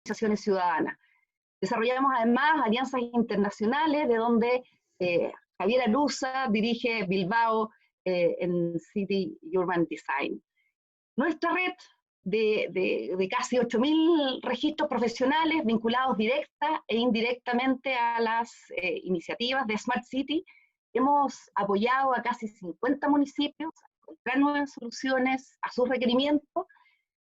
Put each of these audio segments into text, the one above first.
organizaciones ciudadanas. Desarrollamos además alianzas internacionales, de donde Javier Alusa dirige Bilbao en City Urban Design. Nuestra red de casi 8.000 registros profesionales vinculados directa e indirectamente a las iniciativas de Smart City. Hemos apoyado a casi 50 municipios a encontrar nuevas soluciones a sus requerimientos.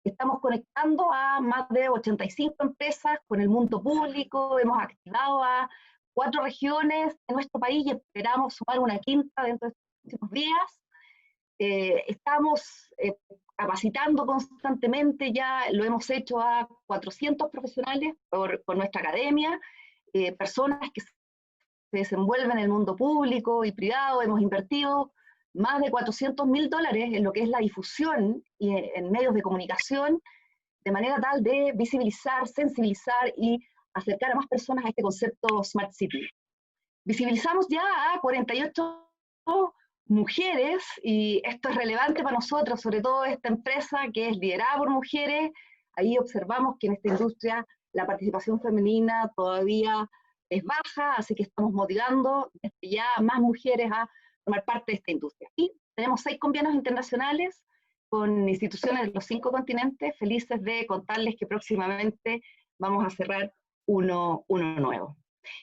Estamos conectando a más de 85 empresas con el mundo público. Hemos activado a 4 regiones de nuestro país y esperamos sumar una quinta dentro de estos próximos días. Estamos capacitando constantemente, ya lo hemos hecho a 400 profesionales por nuestra academia, personas que se desenvuelven en el mundo público y privado. Hemos invertido más de $400.000 en lo que es la difusión y en medios de comunicación, de manera tal de visibilizar, sensibilizar y acercar a más personas a este concepto Smart City. Visibilizamos ya a 48 mujeres, y esto es relevante para nosotros, sobre todo esta empresa que es liderada por mujeres. Ahí observamos que en esta industria la participación femenina todavía es baja, así que estamos motivando ya más mujeres a formar parte de esta industria. Y tenemos 6 convenios internacionales con instituciones de los 5 continentes, felices de contarles que próximamente vamos a cerrar uno nuevo.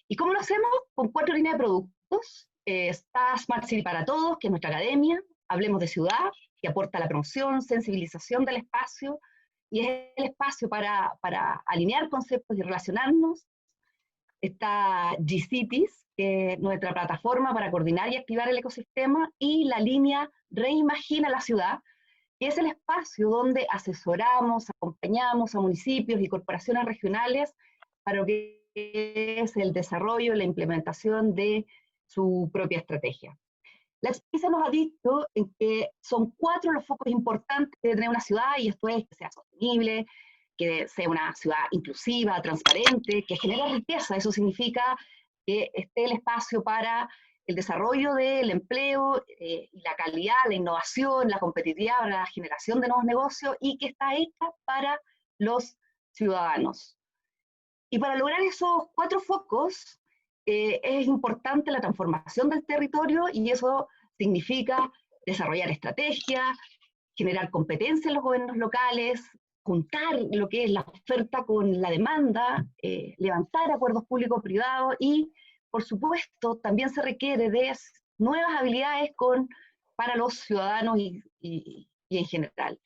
¿Y cómo lo hacemos? Con 4 líneas de productos. Está Smart City para Todos, que es nuestra academia. Hablemos de Ciudad, que aporta la promoción, sensibilización del espacio, y es el espacio para alinear conceptos y relacionarnos. Está G-Cities, que es nuestra plataforma para coordinar y activar el ecosistema, y la línea Reimagina la Ciudad, que es el espacio donde asesoramos, acompañamos a municipios y corporaciones regionales para lo que es el desarrollo y la implementación de su propia estrategia. La experiencia nos ha dicho en que son 4 los focos importantes de tener una ciudad, y esto es que sea sostenible, que sea una ciudad inclusiva, transparente, que genere riqueza. Eso significa que esté el espacio para el desarrollo del empleo, y la calidad, la innovación, la competitividad, la generación de nuevos negocios, y que está hecha para los ciudadanos. Y para lograr esos 4 focos, es importante la transformación del territorio, y eso significa desarrollar estrategias, generar competencia en los gobiernos locales, juntar lo que es la oferta con la demanda, levantar acuerdos público-privados, y, por supuesto, también se requiere de nuevas habilidades para los ciudadanos y en general.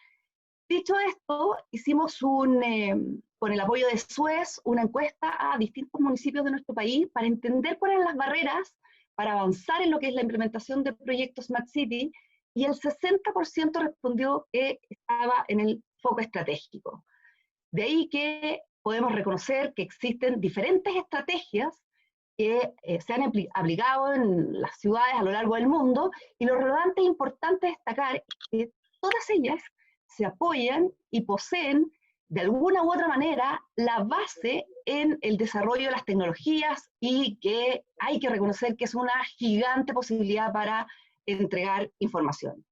Dicho esto, hicimos con el apoyo de Suez, una encuesta a distintos municipios de nuestro país para entender cuáles eran las barreras para avanzar en lo que es la implementación de proyectos Smart City, y el 60% respondió que estaba en el foco estratégico. De ahí que podemos reconocer que existen diferentes estrategias que se han aplicado en las ciudades a lo largo del mundo, y lo relevante e importante destacar es que todas ellas se apoyan y poseen de alguna u otra manera la base en el desarrollo de las tecnologías, y que hay que reconocer que es una gigante posibilidad para entregar información.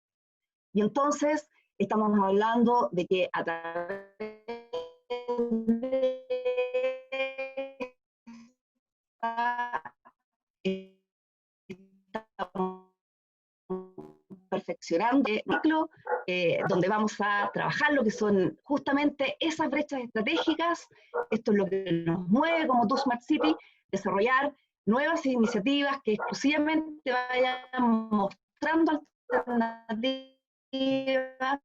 Y entonces estamos hablando de que a través de perfeccionando el ciclo, donde vamos a trabajar lo que son justamente esas brechas estratégicas. Esto es lo que nos mueve como Do Smart City, desarrollar nuevas iniciativas que exclusivamente vayan mostrando alternativas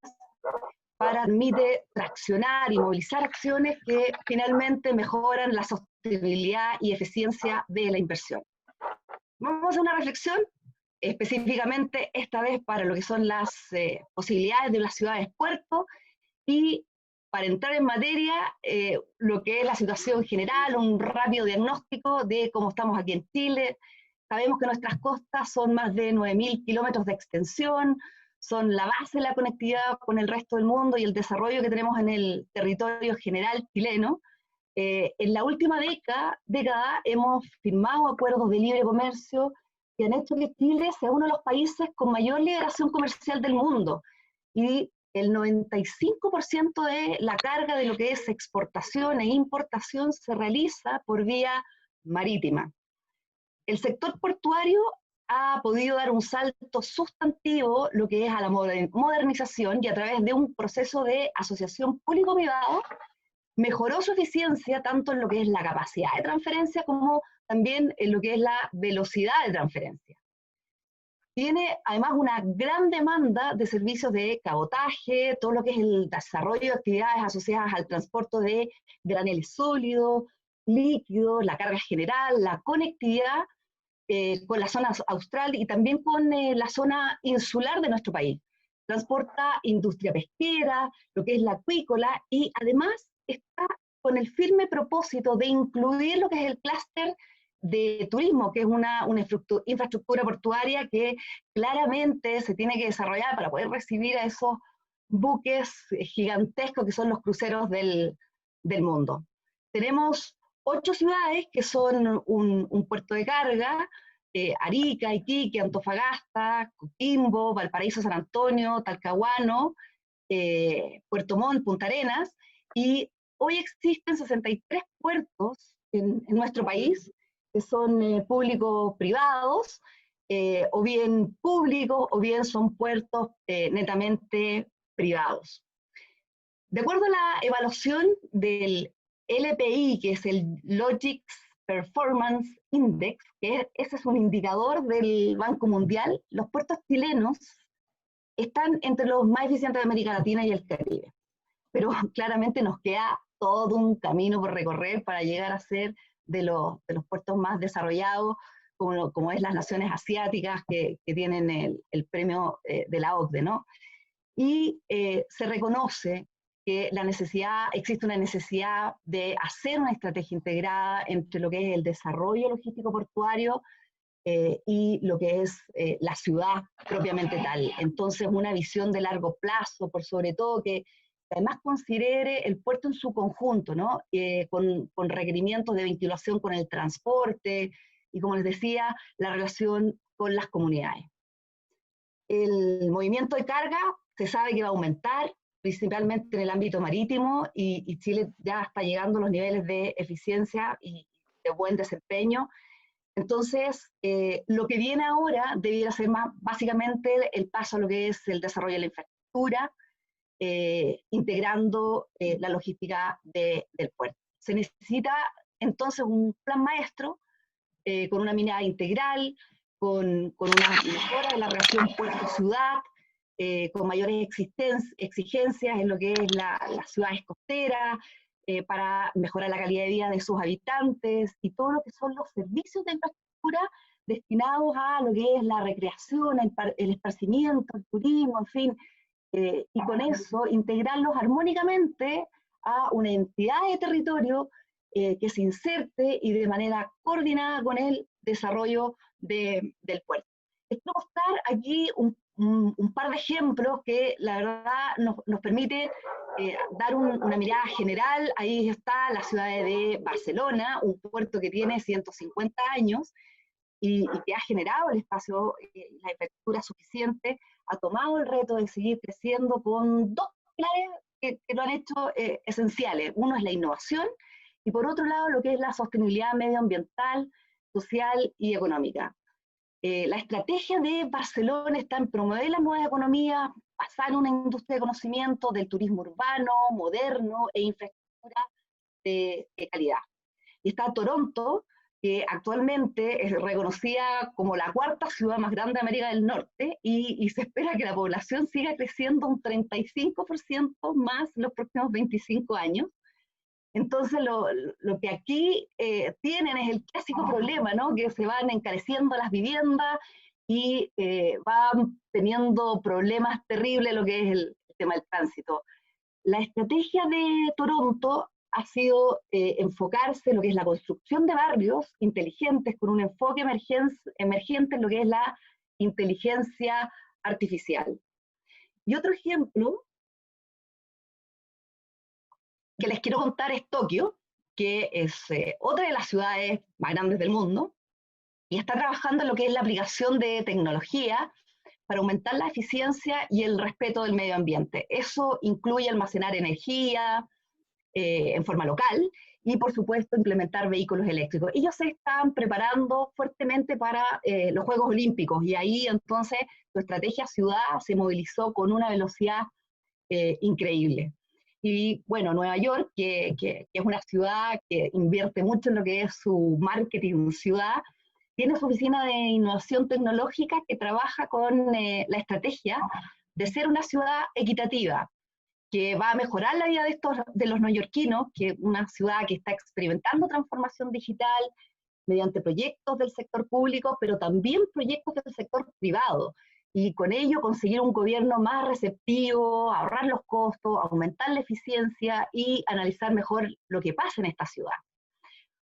para permitir traccionar y movilizar acciones que finalmente mejoran la sostenibilidad y eficiencia de la inversión. Vamos a hacer una reflexión específicamente esta vez para lo que son las posibilidades de las ciudades puerto, y para entrar en materia, lo que es la situación general, un rápido diagnóstico de cómo estamos aquí en Chile. Sabemos que nuestras costas son más de 9.000 kilómetros de extensión, son la base de la conectividad con el resto del mundo y el desarrollo que tenemos en el territorio general chileno. En la última década hemos firmado acuerdos de libre comercio que han hecho que Chile sea uno de los países con mayor liberación comercial del mundo. Y el 95% de la carga de lo que es exportación e importación se realiza por vía marítima. El sector portuario ha podido dar un salto sustantivo, lo que es a la modernización, y a través de un proceso de asociación público-privado, mejoró su eficiencia tanto en lo que es la capacidad de transferencia como también en lo que es la velocidad de transferencia. Tiene además una gran demanda de servicios de cabotaje, todo lo que es el desarrollo de actividades asociadas al transporte de graneles sólidos, líquidos, la carga general, la conectividad con la zona austral y también con la zona insular de nuestro país. Transporta industria pesquera, lo que es la acuícola, y además está con el firme propósito de incluir lo que es el clúster de turismo, que es una infraestructura portuaria que claramente se tiene que desarrollar para poder recibir a esos buques gigantescos que son los cruceros del mundo. Tenemos 8 ciudades que son un puerto de carga, Arica, Iquique, Antofagasta, Coquimbo, Valparaíso, San Antonio, Talcahuano, Puerto Montt, Punta Arenas, y hoy existen 63 puertos en nuestro país, que son público-privados, o bien públicos, o bien son puertos netamente privados. De acuerdo a la evaluación del LPI, que es el Logistics Performance Index, ese es un indicador del Banco Mundial, los puertos chilenos están entre los más eficientes de América Latina y el Caribe. Pero claramente nos queda todo un camino por recorrer para llegar a ser de los puertos más desarrollados, como es las naciones asiáticas que tienen el premio de la OCDE, ¿no? Y se reconoce que existe una necesidad de hacer una estrategia integrada entre lo que es el desarrollo logístico portuario y lo que es la ciudad propiamente tal. Entonces, una visión de largo plazo, por sobre todo, que además considere el puerto en su conjunto, ¿no? Con requerimientos de vinculación con el transporte y, como les decía, la relación con las comunidades. El movimiento de carga se sabe que va a aumentar, principalmente en el ámbito marítimo, y Chile ya está llegando a los niveles de eficiencia y de buen desempeño. Entonces, lo que viene ahora debiera ser más básicamente el paso a lo que es el desarrollo de la infraestructura, integrando la logística del puerto. Se necesita entonces un plan maestro con una mirada integral, con una mejora de la relación puerto-ciudad, con mayores exigencias en lo que es las ciudades costeras, para mejorar la calidad de vida de sus habitantes y todo lo que son los servicios de infraestructura destinados a lo que es la recreación, el esparcimiento, el turismo, en fin, y con eso integrarlos armónicamente a una entidad de territorio que se inserte y de manera coordinada con el desarrollo del puerto. Les quiero mostrar aquí un par de ejemplos que la verdad nos permite dar una mirada general. Ahí está la ciudad de Barcelona, un puerto que tiene 150 años y que ha generado el espacio, la infraestructura suficiente, ha tomado el reto de seguir creciendo con dos pilares que lo han hecho esenciales. Uno es la innovación y por otro lado lo que es la sostenibilidad medioambiental, social y económica. La estrategia de Barcelona está en promover las nuevas economías, basar en una industria de conocimiento del turismo urbano, moderno e infraestructura de calidad. Y está Toronto, que actualmente es reconocida como la cuarta ciudad más grande de América del Norte y se espera que la población siga creciendo un 35% más en los próximos 25 años. Entonces, lo que aquí tienen es el clásico problema, ¿no? Que se van encareciendo las viviendas y van teniendo problemas terribles lo que es el tema del tránsito. La estrategia de Toronto ha sido enfocarse en lo que es la construcción de barrios inteligentes con un enfoque emergente en lo que es la inteligencia artificial. Y otro ejemplo que les quiero contar es Tokio, que es otra de las ciudades más grandes del mundo, y está trabajando en lo que es la aplicación de tecnología para aumentar la eficiencia y el respeto del medio ambiente. Eso incluye almacenar energía en forma local y, por supuesto, implementar vehículos eléctricos. Ellos se están preparando fuertemente para los Juegos Olímpicos y ahí entonces su estrategia ciudad se movilizó con una velocidad increíble. Y bueno, Nueva York, que es una ciudad que invierte mucho en lo que es su marketing ciudad, tiene su oficina de innovación tecnológica que trabaja con la estrategia de ser una ciudad equitativa, que va a mejorar la vida de los neoyorquinos, que es una ciudad que está experimentando transformación digital mediante proyectos del sector público, pero también proyectos del sector privado, y con ello conseguir un gobierno más receptivo, ahorrar los costos, aumentar la eficiencia y analizar mejor lo que pasa en esta ciudad.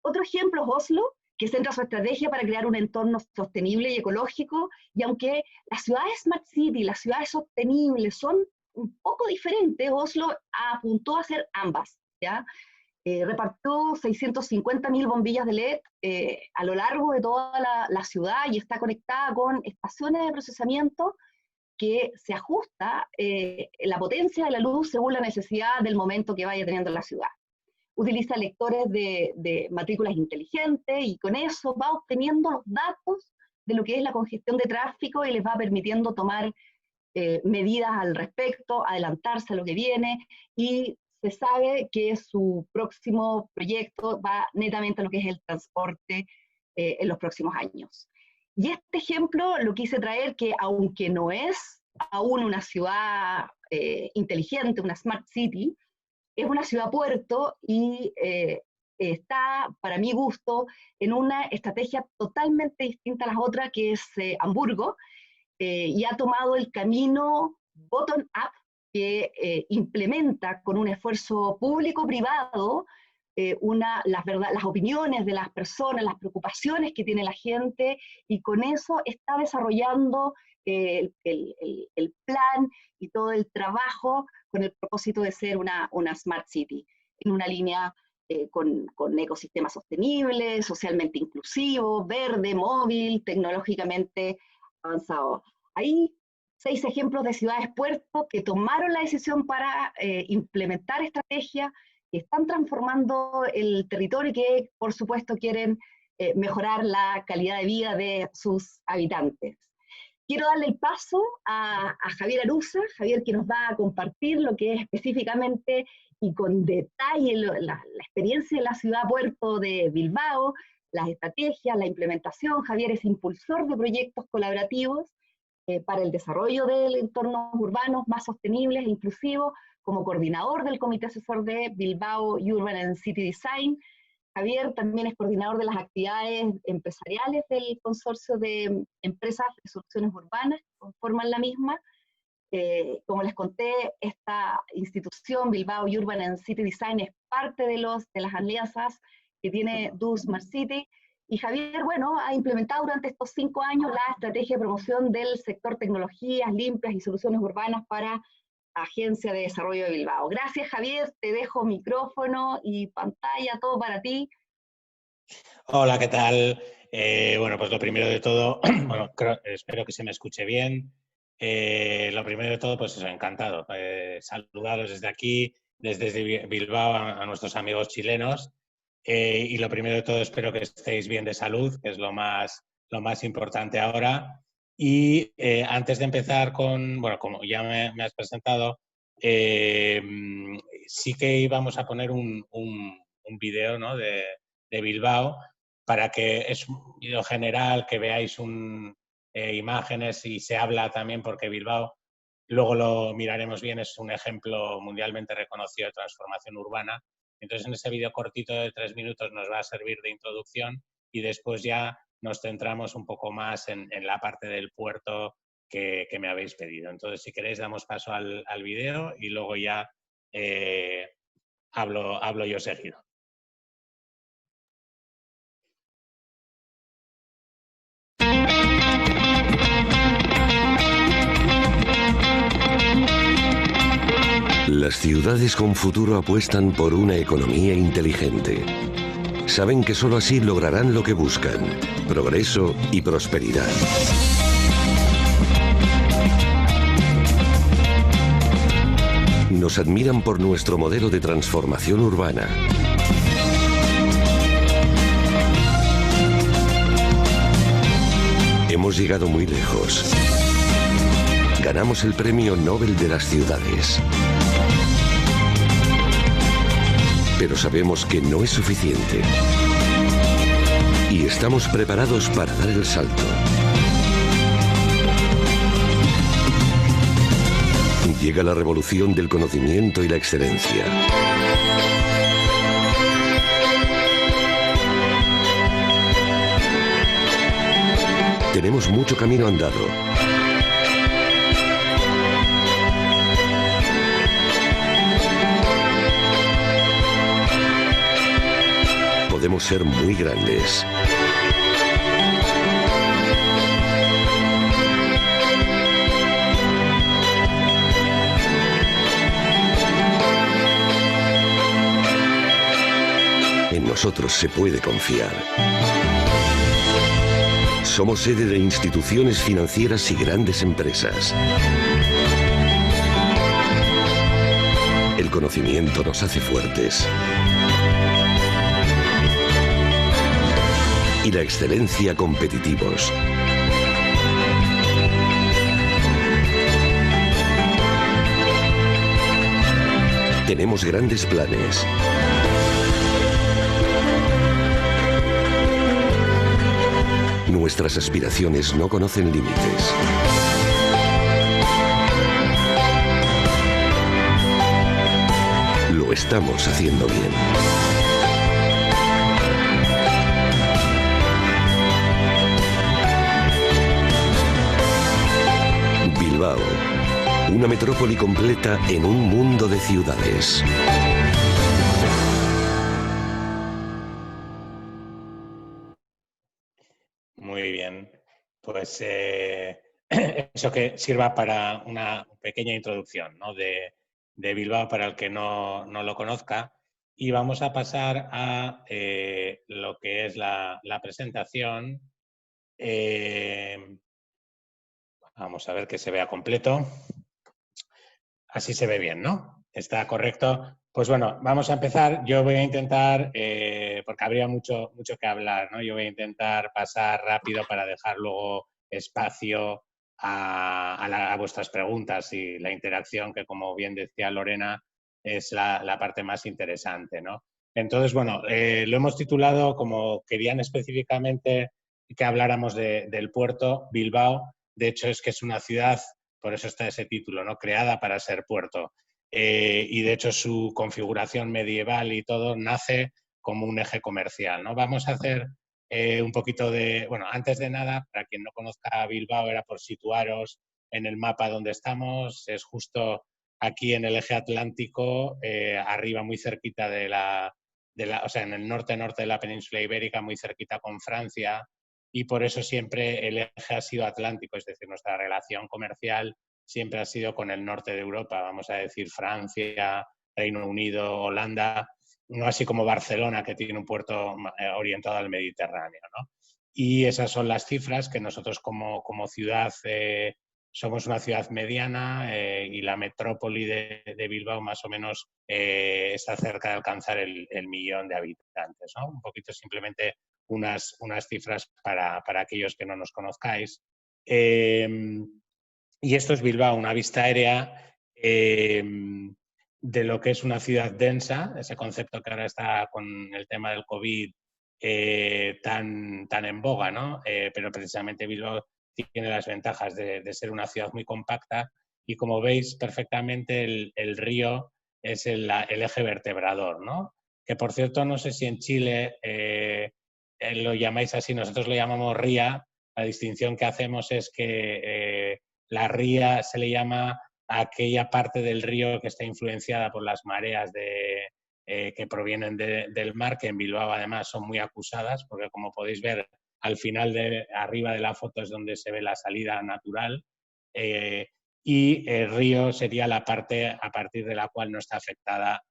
Otro ejemplo es Oslo, que centra su estrategia para crear un entorno sostenible y ecológico, y aunque las ciudades Smart City, las ciudades sostenibles son un poco diferentes, Oslo apuntó a hacer ambas, ¿ya? Repartió 650.000 bombillas de LED a lo largo de toda la ciudad y está conectada con estaciones de procesamiento que se ajusta la potencia de la luz según la necesidad del momento que vaya teniendo la ciudad. Utiliza lectores de matrículas inteligentes y con eso va obteniendo los datos de lo que es la congestión de tráfico y les va permitiendo tomar medidas al respecto, adelantarse a lo que viene, y se sabe que su próximo proyecto va netamente a lo que es el transporte en los próximos años. Y este ejemplo lo quise traer que, aunque no es aún una ciudad inteligente, una smart city, es una ciudad puerto y está, para mi gusto, en una estrategia totalmente distinta a las otras, que es Hamburgo, y ha tomado el camino bottom-up, que implementa con un esfuerzo público-privado las opiniones de las personas, las preocupaciones que tiene la gente, y con eso está desarrollando el plan y todo el trabajo con el propósito de ser una Smart City, en una línea con ecosistemas sostenibles, socialmente inclusivos, verde, móvil, tecnológicamente avanzado. Hay 6 ejemplos de ciudades puertos que tomaron la decisión para implementar estrategias que están transformando el territorio y que, por supuesto, quieren mejorar la calidad de vida de sus habitantes. Quiero darle el paso a Javier Aruza, Javier, que nos va a compartir lo que es específicamente y con detalle la experiencia de la ciudad puerto de Bilbao, las estrategias, la implementación. Javier es impulsor de proyectos colaborativos para el desarrollo de entornos urbanos más sostenibles e inclusivos, como coordinador del Comité Asesor de Bilbao Urban and City Design. Javier también es coordinador de las actividades empresariales del consorcio de empresas de soluciones urbanas que conforman la misma. Como les conté, esta institución, Bilbao Urban and City Design, es parte de las alianzas que tiene Do Smart City. Y Javier, bueno, ha implementado durante estos 5 años la estrategia de promoción del sector tecnologías limpias y soluciones urbanas para Agencia de Desarrollo de Bilbao. Gracias, Javier, te dejo micrófono y pantalla, todo para ti. Hola, ¿qué tal? Bueno, pues lo primero de todo, bueno, espero que se me escuche bien. Lo primero de todo, pues eso, encantado. Saludaros desde aquí, desde Bilbao a nuestros amigos chilenos. Y lo primero de todo, espero que estéis bien de salud, que es lo más importante ahora. Y antes de empezar bueno, como ya me has presentado, sí que íbamos a poner un vídeo, ¿no?, de Bilbao, para que es un vídeo general, que veáis imágenes, y se habla también porque Bilbao, luego lo miraremos bien, es un ejemplo mundialmente reconocido de transformación urbana. Entonces, en ese vídeo cortito de 3 minutos nos va a servir de introducción y después ya nos centramos un poco más en la parte del puerto que me habéis pedido. Entonces, si queréis, damos paso al vídeo y luego ya hablo yo seguido. Las ciudades con futuro apuestan por una economía inteligente. Saben que solo así lograrán lo que buscan: progreso y prosperidad. Nos admiran por nuestro modelo de transformación urbana. Hemos llegado muy lejos. Ganamos el Premio Nobel de las Ciudades. Pero sabemos que no es suficiente. Y estamos preparados para dar el salto. Llega la revolución del conocimiento y la excelencia. Tenemos mucho camino andado. Podemos ser muy grandes. En nosotros se puede confiar. Somos sede de instituciones financieras y grandes empresas. El conocimiento nos hace fuertes. Y la excelencia competitivos. Tenemos grandes planes. Nuestras aspiraciones no conocen límites. Lo estamos haciendo bien. Bilbao, una metrópoli completa en un mundo de ciudades. Muy bien, pues eso que sirva para una pequeña introducción, ¿no? de Bilbao para el que no lo conozca, y vamos a pasar a lo que es la presentación. Vamos a ver que se vea completo. Así se ve bien, ¿no? ¿Está correcto? Pues bueno, vamos a empezar. Yo voy a intentar, porque habría mucho que hablar, ¿no? Yo voy a intentar pasar rápido para dejar luego espacio a vuestras preguntas y la interacción, que como bien decía Lorena, es la parte más interesante, ¿no? Entonces, bueno, lo hemos titulado, como querían específicamente que habláramos del puerto, Bilbao. De hecho, es que es una ciudad, por eso está ese título, ¿no? Creada para ser puerto. Y de hecho su configuración medieval y todo nace como un eje comercial, ¿no? Vamos a hacer un poquito de... Bueno, antes de nada, para quien no conozca Bilbao, era por situaros en el mapa donde estamos. Es justo aquí en el eje atlántico, arriba muy cerquita o sea, en el norte-norte de la península ibérica, muy cerquita con Francia. Y por eso siempre el eje ha sido atlántico, es decir, nuestra relación comercial siempre ha sido con el norte de Europa, vamos a decir Francia, Reino Unido, Holanda, no así como Barcelona, que tiene un puerto orientado al Mediterráneo, ¿no? Y esas son las cifras que nosotros como ciudad somos una ciudad mediana y la metrópoli de Bilbao más o menos está cerca de alcanzar el 1.000.000 de habitantes, ¿no? Un poquito simplemente unas cifras para aquellos que no nos conozcáis. Y esto es Bilbao, una vista aérea de lo que es una ciudad densa, ese concepto que ahora está con el tema del COVID tan en boga, ¿no? Pero precisamente Bilbao tiene las ventajas de ser una ciudad muy compacta y, como veis perfectamente, el río es el eje vertebrador, ¿no? Que, por cierto, no sé si en Chile lo llamáis así, nosotros lo llamamos ría. La distinción que hacemos es que la ría se le llama a aquella parte del río que está influenciada por las mareas que provienen del mar, que en Bilbao además son muy acusadas, porque como podéis ver al final arriba de la foto es donde se ve la salida natural, y el río sería la parte a partir de la cual no está afectada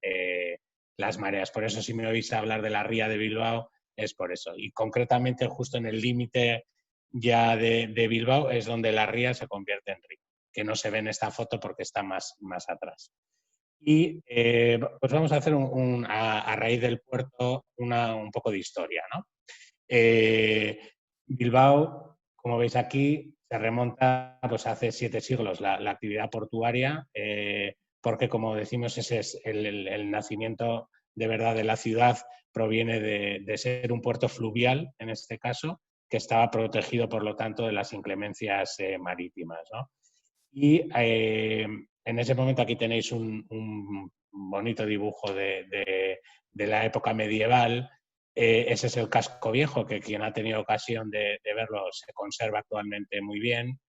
las mareas. Por eso, si me oís hablar de la ría de Bilbao, es por eso. Y concretamente justo en el límite ya de Bilbao es donde la ría se convierte en río, que no se ve en esta foto porque está más atrás. Y pues vamos a hacer a raíz del puerto un poco de historia, ¿no? Bilbao, como veis aquí, se remonta pues, hace 7 siglos la actividad portuaria, porque como decimos ese es el nacimiento de verdad de la ciudad, proviene de ser un puerto fluvial, en este caso, que estaba protegido por lo tanto de las inclemencias marítimas, ¿no? Y en ese momento aquí tenéis un bonito dibujo de la época medieval. Ese es el casco viejo, que quien ha tenido ocasión de verlo se conserva actualmente muy bien,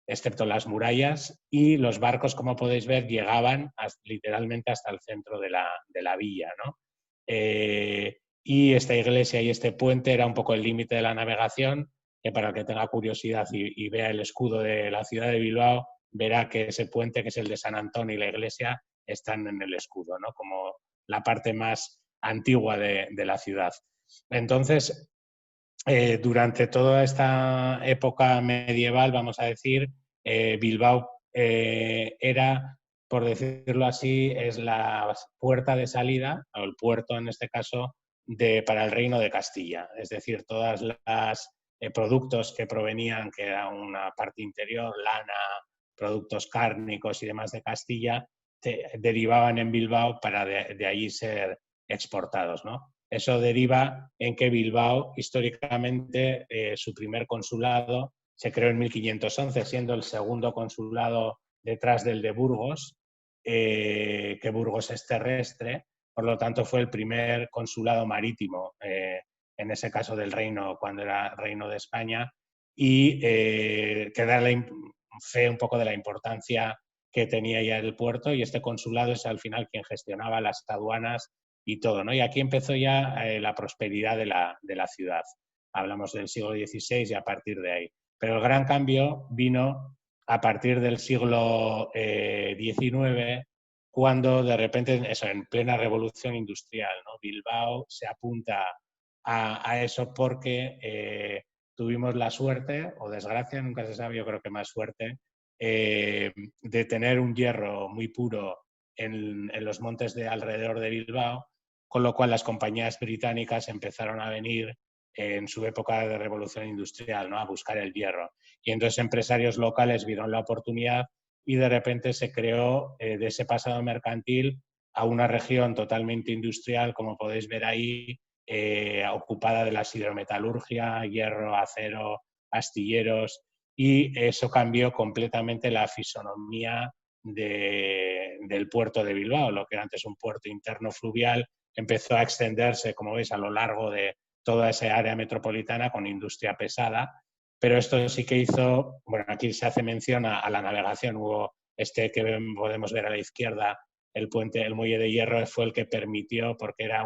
excepto las murallas, y los barcos, como podéis ver, llegaban literalmente hasta el centro de la villa, ¿no? Y esta iglesia y este puente era un poco el límite de la navegación, que para el que tenga curiosidad y vea el escudo de la ciudad de Bilbao, verá que ese puente, que es el de San Antón, y la iglesia están en el escudo, ¿no? Como la parte más antigua de la ciudad. Entonces, durante toda esta época medieval, vamos a decir, Bilbao era, por decirlo así, es la puerta de salida, o el puerto en este caso, para el Reino de Castilla. Es decir, todas las productos que provenían, que era una parte interior, lana, productos cárnicos y demás de Castilla, derivaban en Bilbao para de allí ser exportados, ¿no? Eso deriva en que Bilbao, históricamente, su primer consulado se creó en 1511, siendo el segundo consulado detrás del de Burgos, que Burgos es terrestre, por lo tanto fue el primer consulado marítimo, en ese caso del reino, cuando era reino de España, y que da fe un poco de la importancia que tenía ya el puerto, y este consulado es al final quien gestionaba las aduanas y todo, ¿no? Y aquí empezó ya la prosperidad de la ciudad. Hablamos del siglo XVI y a partir de ahí. Pero el gran cambio vino a partir del siglo XIX, cuando de repente, eso, en plena revolución industrial, ¿no? Bilbao se apunta a eso porque tuvimos la suerte, o desgracia, nunca se sabe, yo creo que más suerte, de tener un hierro muy puro en los montes de alrededor de Bilbao, con lo cual las compañías británicas empezaron a venir en su época de revolución industrial, ¿no? A buscar el hierro. Y entonces empresarios locales vieron la oportunidad y de repente se creó de ese pasado mercantil a una región totalmente industrial, como podéis ver ahí, ocupada de la hidrometalurgia, hierro, acero, astilleros, y eso cambió completamente la fisonomía del puerto de Bilbao. Lo que era antes un puerto interno fluvial empezó a extenderse, como veis, a lo largo de toda esa área metropolitana con industria pesada, pero esto sí que hizo, bueno, aquí se hace mención a la navegación, hubo este que podemos ver a la izquierda, el puente, el muelle de hierro, fue el que permitió, porque era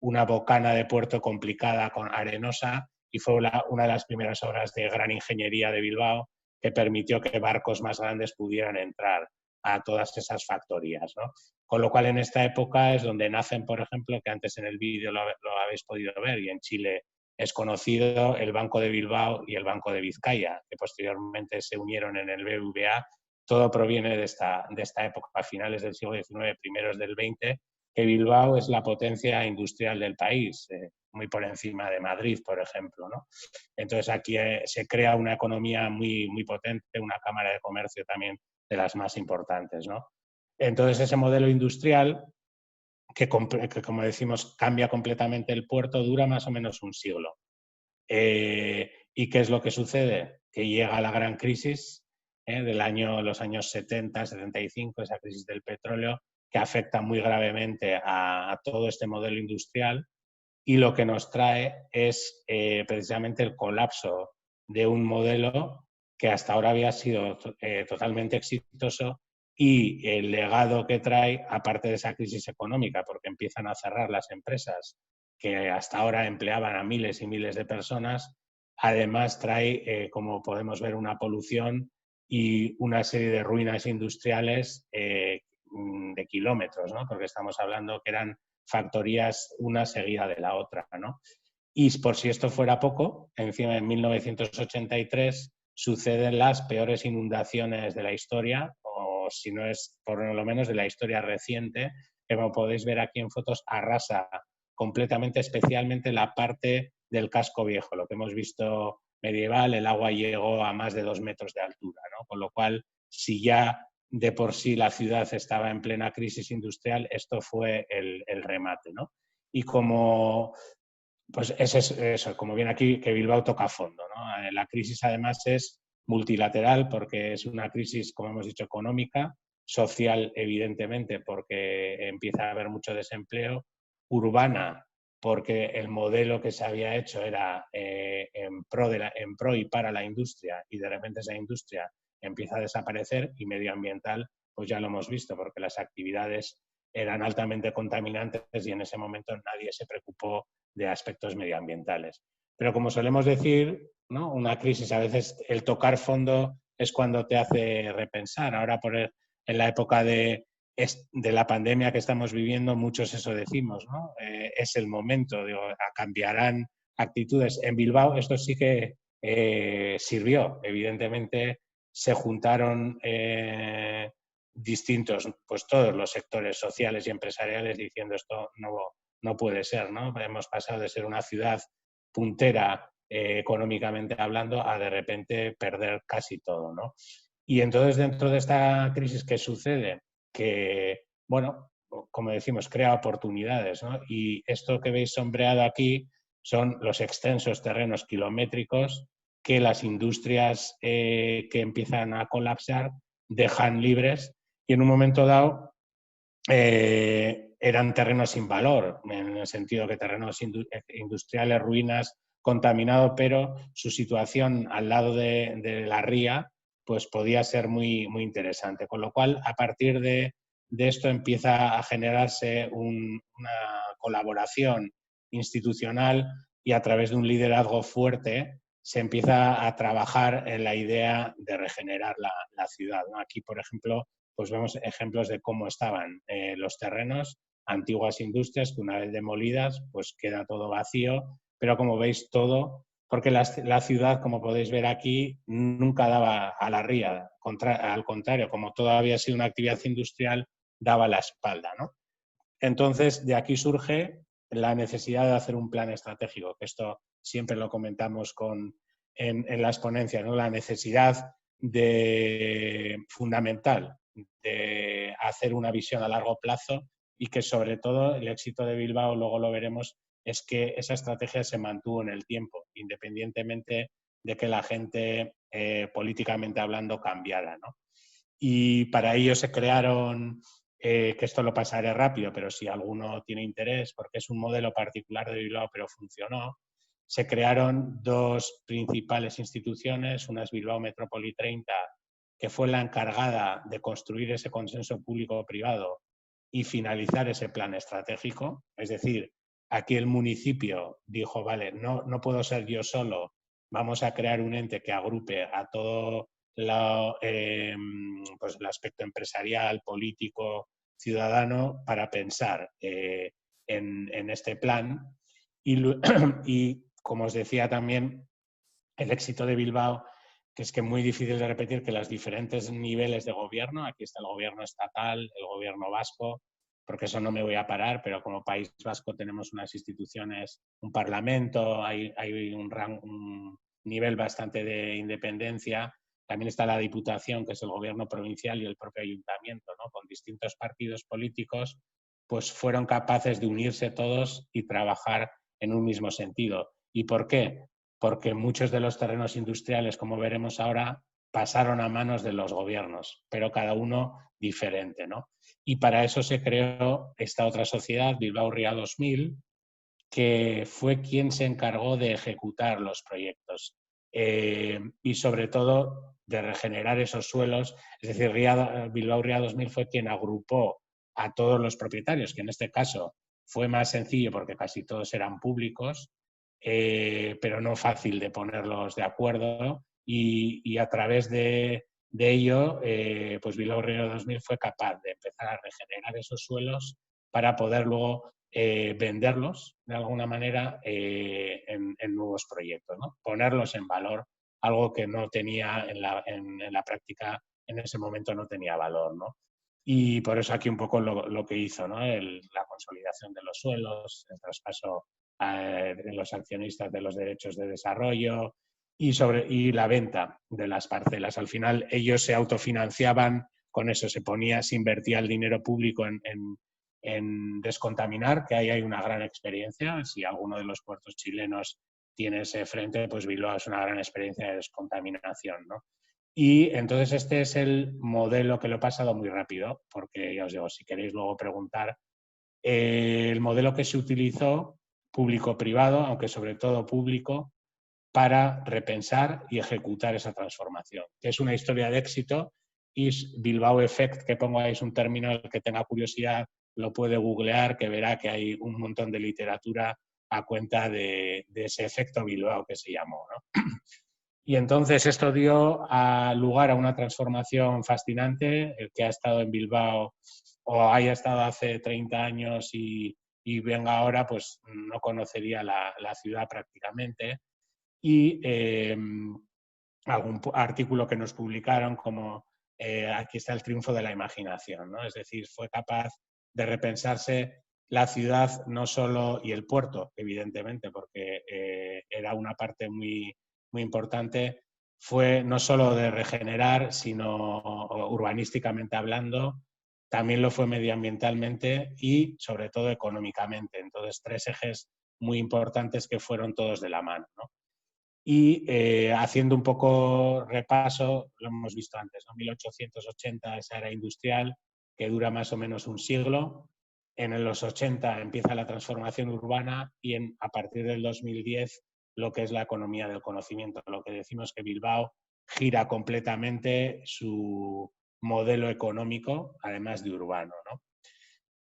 una bocana de puerto complicada, arenosa, y fue una de las primeras obras de gran ingeniería de Bilbao que permitió que barcos más grandes pudieran entrar a todas esas factorías, ¿no? Con lo cual en esta época es donde nacen, por ejemplo, que antes en el vídeo lo habéis podido ver, y en Chile es conocido, el Banco de Bilbao y el Banco de Vizcaya, que posteriormente se unieron en el BBVA. Todo proviene de esta época, a finales del siglo XIX, primeros del XX, que Bilbao es la potencia industrial del país, muy por encima de Madrid, por ejemplo, ¿no? Entonces aquí se crea una economía muy, muy potente, una cámara de comercio también de las más importantes, ¿no? Entonces ese modelo industrial, que como decimos cambia completamente el puerto, dura más o menos un siglo. ¿Y qué es lo que sucede? Que llega la gran crisis los años 70, 75, esa crisis del petróleo, que afecta muy gravemente a todo este modelo industrial, y lo que nos trae es precisamente el colapso de un modelo que hasta ahora había sido totalmente exitoso, y el legado que trae, aparte de esa crisis económica, porque empiezan a cerrar las empresas que hasta ahora empleaban a miles y miles de personas, además trae, como podemos ver, una polución y una serie de ruinas industriales de kilómetros, ¿no? Porque estamos hablando que eran factorías una seguida de la otra, ¿no? Y por si esto fuera poco, encima en 1983 suceden las peores inundaciones de la historia, o si no es por lo menos de la historia reciente, que como podéis ver aquí en fotos, arrasa completamente, especialmente la parte del casco viejo, lo que hemos visto medieval, el agua llegó a más de 2 metros de altura, ¿no? Con lo cual, si ya de por sí la ciudad estaba en plena crisis industrial, esto fue el remate, ¿no? Y como, pues es eso, como viene aquí, que Bilbao toca fondo, ¿no? La crisis además es multilateral porque es una crisis, como hemos dicho, económica, social evidentemente porque empieza a haber mucho desempleo, urbana porque el modelo que se había hecho era en pro y para la industria y de repente esa industria empieza a desaparecer, y medioambiental, pues ya lo hemos visto porque las actividades eran altamente contaminantes y en ese momento nadie se preocupó de aspectos medioambientales. Pero como solemos decir, ¿no? Una crisis, a veces el tocar fondo es cuando te hace repensar. Ahora, en la época de la pandemia que estamos viviendo, muchos eso decimos, ¿no? Es el momento, digo, cambiarán actitudes. En Bilbao esto sí que sirvió. Evidentemente se juntaron distintos, pues todos los sectores sociales y empresariales diciendo esto no puede ser, ¿no? Hemos pasado de ser una ciudad puntera económicamente hablando a de repente perder casi todo, ¿no? Y entonces dentro de esta crisis, ¿qué sucede? Que, bueno, como decimos, crea oportunidades, ¿no? Y esto que veis sombreado aquí son los extensos terrenos kilométricos que las industrias que empiezan a colapsar dejan libres y en un momento dado eran terrenos sin valor, en el sentido que terrenos industriales, ruinas, contaminados, pero su situación al lado de la ría pues podía ser muy, muy interesante. Con lo cual, a partir de esto empieza a generarse una colaboración institucional y a través de un liderazgo fuerte se empieza a trabajar en la idea de regenerar la ciudad, ¿no? Aquí, por ejemplo, pues vemos ejemplos de cómo estaban los terrenos, antiguas industrias que una vez demolidas pues queda todo vacío, pero como veis todo, porque la ciudad, como podéis ver aquí, nunca daba a la ría, al contrario, como todavía ha sido una actividad industrial, daba la espalda, ¿no? Entonces, de aquí surge la necesidad de hacer un plan estratégico, que esto siempre lo comentamos en las ponencias, ¿no? La necesidad fundamental de hacer una visión a largo plazo y que sobre todo el éxito de Bilbao, luego lo veremos, es que esa estrategia se mantuvo en el tiempo, independientemente de que la gente políticamente hablando cambiara, ¿no? Y para ello se crearon, que esto lo pasaré rápido, pero si alguno tiene interés, porque es un modelo particular de Bilbao, pero funcionó, se crearon dos principales instituciones, una es Bilbao Metrópoli 30, que fue la encargada de construir ese consenso público-privado y finalizar ese plan estratégico. Es decir, aquí el municipio dijo, vale, no puedo ser yo solo, vamos a crear un ente que agrupe a todo pues el aspecto empresarial, político, ciudadano, para pensar en este plan. Y como os decía también, el éxito de Bilbao, que es que es muy difícil de repetir que los diferentes niveles de gobierno, aquí está el gobierno estatal, el gobierno vasco, porque eso no me voy a parar, pero como País Vasco tenemos unas instituciones, un parlamento, hay un nivel bastante de independencia. También está la Diputación, que es el gobierno provincial, y el propio ayuntamiento, ¿no? Con distintos partidos políticos, pues fueron capaces de unirse todos y trabajar en un mismo sentido. ¿Y por qué? Porque muchos de los terrenos industriales, como veremos ahora, pasaron a manos de los gobiernos, pero cada uno diferente, ¿no? Y para eso se creó esta otra sociedad, Bilbao Ría 2000, que fue quien se encargó de ejecutar los proyectos y sobre todo de regenerar esos suelos. Es decir, Bilbao Ría 2000 fue quien agrupó a todos los propietarios, que en este caso fue más sencillo porque casi todos eran públicos, pero no fácil de ponerlos de acuerdo, y a través de ello, pues Bilbao Ría 2000 fue capaz de empezar a regenerar esos suelos para poder luego venderlos de alguna manera en nuevos proyectos, ¿no? Ponerlos en valor, algo que no tenía en la práctica en ese momento no tenía valor, ¿no? Y por eso aquí un poco lo que hizo, ¿no? La consolidación de los suelos, el traspaso de los accionistas de los derechos de desarrollo y la venta de las parcelas. Al final ellos se autofinanciaban con eso, se invertía el dinero público en descontaminar, que ahí hay una gran experiencia. Si alguno de los puertos chilenos tiene ese frente, pues Bilbao es una gran experiencia de descontaminación, ¿no? Y entonces este es el modelo que lo he pasado muy rápido, porque ya os digo, si queréis luego preguntar, el modelo que se utilizó, público-privado, aunque sobre todo público, para repensar y ejecutar esa transformación, que es una historia de éxito. Y Bilbao Effect, que pongo ahí, es un término, el que tenga curiosidad lo puede googlear, que verá que hay un montón de literatura a cuenta de ese efecto Bilbao que se llamó, ¿no? Y entonces esto dio lugar a una transformación fascinante. El que ha estado en Bilbao o haya estado hace 30 años y venga ahora, pues no conocería la ciudad prácticamente. Y algún artículo que nos publicaron como aquí está el triunfo de la imaginación, ¿no? Es decir, fue capaz de repensarse la ciudad no solo, y el puerto, evidentemente, porque era una parte muy importante, fue no solo de regenerar, sino urbanísticamente hablando, también lo fue medioambientalmente y sobre todo económicamente. Entonces, 3 ejes muy importantes que fueron todos de la mano, ¿no? Y haciendo un poco repaso, lo hemos visto antes, ¿no? 1880, esa era industrial, que dura más o menos un siglo. En los 80 empieza la transformación urbana y a partir del 2010 lo que es la economía del conocimiento, lo que decimos que Bilbao gira completamente su modelo económico, además de urbano, ¿no?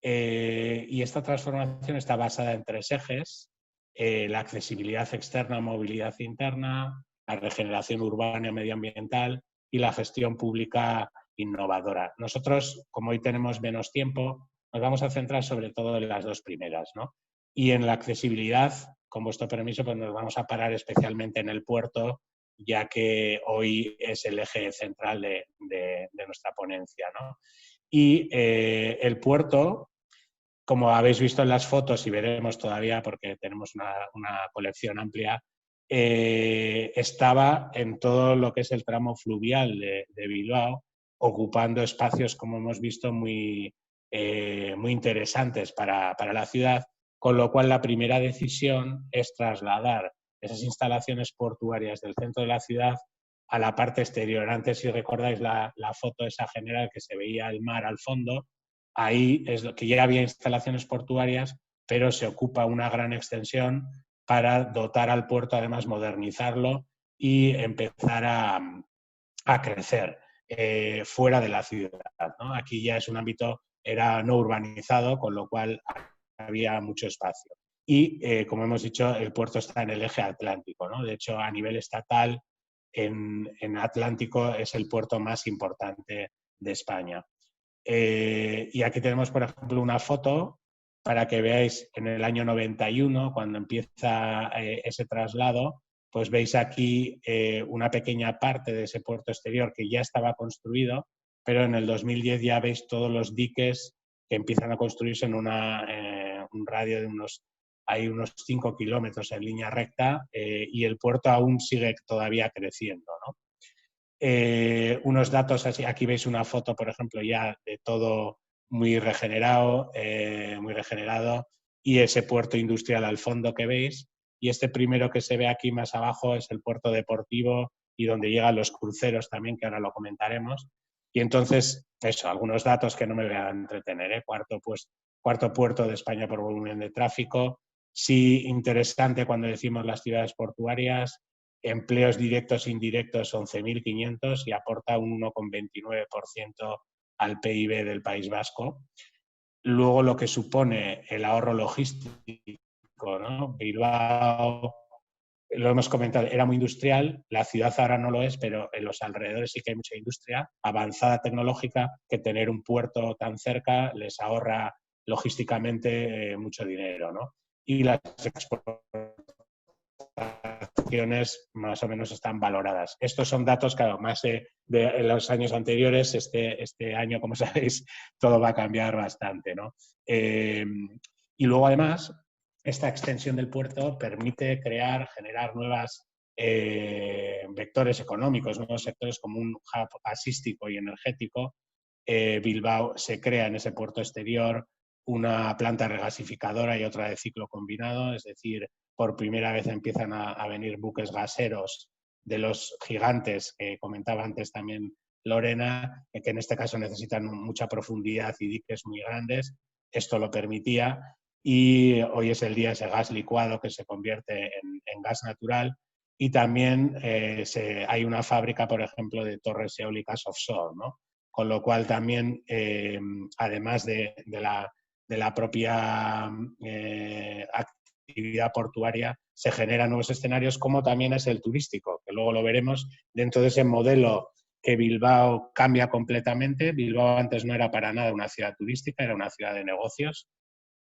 Y esta transformación está basada en 3 ejes: la accesibilidad externa, movilidad interna, la regeneración urbana y medioambiental y la gestión pública innovadora. Nosotros, como hoy tenemos menos tiempo, nos vamos a centrar sobre todo en las 2 primeras, ¿no? Y en la accesibilidad, con vuestro permiso, pues nos vamos a parar especialmente en el puerto, ya que hoy es el eje central de nuestra ponencia, ¿no? Y el puerto, como habéis visto en las fotos y veremos todavía porque tenemos una colección amplia, estaba en todo lo que es el tramo fluvial de Bilbao, ocupando espacios, como hemos visto, muy interesantes para la ciudad, con lo cual la primera decisión es trasladar esas instalaciones portuarias del centro de la ciudad a la parte exterior. Antes, si recordáis la foto esa general que se veía el mar al fondo, ahí es lo que ya había instalaciones portuarias, pero se ocupa una gran extensión para dotar al puerto, además modernizarlo y empezar a crecer fuera de la ciudad, ¿no? Aquí ya es un ámbito, era no urbanizado, con lo cual había mucho espacio. Y, como hemos dicho, el puerto está en el eje atlántico, ¿no? De hecho, a nivel estatal, en Atlántico es el puerto más importante de España. Y aquí tenemos, por ejemplo, una foto para que veáis en el año 91, cuando empieza ese traslado, pues veis aquí una pequeña parte de ese puerto exterior que ya estaba construido, pero en el 2010 ya veis todos los diques que empiezan a construirse en un radio de unos 5 kilómetros en línea recta, y el puerto aún sigue todavía creciendo, ¿no? Unos datos así, aquí veis una foto, por ejemplo, ya de todo muy regenerado, y ese puerto industrial al fondo que veis. Y este primero que se ve aquí más abajo es el puerto deportivo y donde llegan los cruceros también, que ahora lo comentaremos. Y entonces, eso, algunos datos que no me voy a entretener, ¿eh? Cuarto puerto de España por volumen de tráfico. Sí, interesante cuando decimos las ciudades portuarias. Empleos directos e indirectos 11.500 y aporta un 1,29% al PIB del País Vasco. Luego lo que supone el ahorro logístico, ¿no? Bilbao, lo hemos comentado, era muy industrial, la ciudad ahora no lo es, pero en los alrededores sí que hay mucha industria avanzada tecnológica, que tener un puerto tan cerca les ahorra logísticamente mucho dinero, ¿no? Y las exportaciones opciones más o menos están valoradas. Estos son datos, claro, más de los años anteriores. Este año, como sabéis, todo va a cambiar bastante, ¿no? Y luego, además, esta extensión del puerto permite generar nuevas vectores económicos, nuevos sectores como un hub gasístico y energético. Bilbao se crea en ese puerto exterior una planta regasificadora y otra de ciclo combinado, es decir, por primera vez empiezan a venir buques gaseros de los gigantes que comentaba antes también Lorena, que en este caso necesitan mucha profundidad y diques muy grandes. Esto lo permitía y hoy es el día ese gas licuado que se convierte en gas natural. Y también hay una fábrica, por ejemplo, de torres eólicas offshore, ¿no? Con lo cual también, además de la propia actividad portuaria, se generan nuevos escenarios, como también es el turístico, que luego lo veremos dentro de ese modelo que Bilbao cambia completamente. Bilbao antes no era para nada una ciudad turística, era una ciudad de negocios.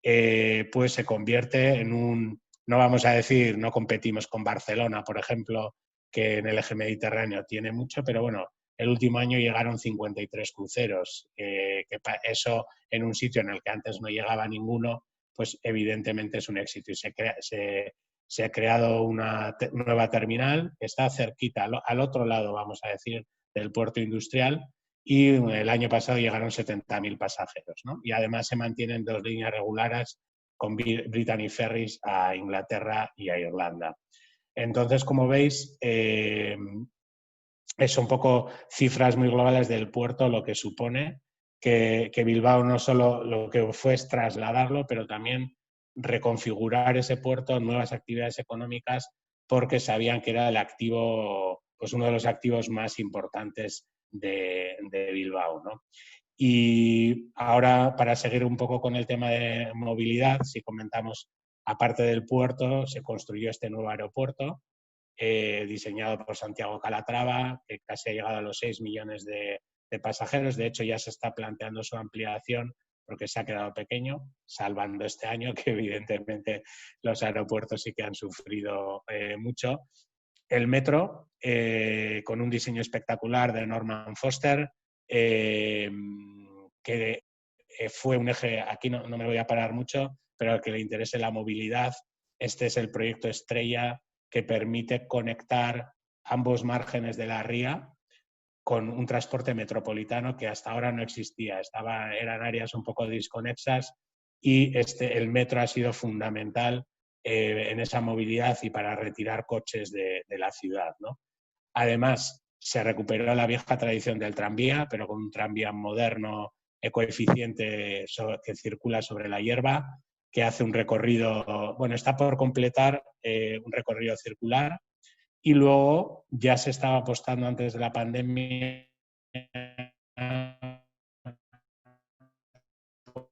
Pues se convierte en no vamos a decir, no competimos con Barcelona, por ejemplo, que en el eje mediterráneo tiene mucho, pero bueno, el último año llegaron 53 cruceros, que eso en un sitio en el que antes no llegaba ninguno, pues evidentemente es un éxito. Y se ha creado una nueva terminal, está cerquita, al otro lado, vamos a decir, del puerto industrial, y el año pasado llegaron 70.000 pasajeros, ¿no? Y además se mantienen 2 líneas regulares con Brittany Ferries a Inglaterra y a Irlanda. Entonces, como veis, es un poco cifras muy globales del puerto, lo que supone que Bilbao no solo lo que fue es trasladarlo, pero también reconfigurar ese puerto, nuevas actividades económicas, porque sabían que era el activo, pues uno de los activos más importantes de Bilbao, ¿no? Y ahora, para seguir un poco con el tema de movilidad, si comentamos, aparte del puerto, se construyó este nuevo aeropuerto, diseñado por Santiago Calatrava, que casi ha llegado a los 6 millones de pasajeros. De hecho, ya se está planteando su ampliación porque se ha quedado pequeño, salvando este año, que evidentemente los aeropuertos sí que han sufrido mucho. El metro, con un diseño espectacular de Norman Foster, que fue un eje, aquí no me voy a parar mucho, pero al que le interese la movilidad, este es el proyecto estrella que permite conectar ambos márgenes de la ría con un transporte metropolitano que hasta ahora no existía. Eran áreas un poco desconexas y el metro ha sido fundamental en esa movilidad y para retirar coches de la ciudad, ¿no? Además, se recuperó la vieja tradición del tranvía, pero con un tranvía moderno, ecoeficiente, que circula sobre la hierba, que hace un recorrido, bueno, está por completar un recorrido circular, y luego ya se estaba apostando antes de la pandemia por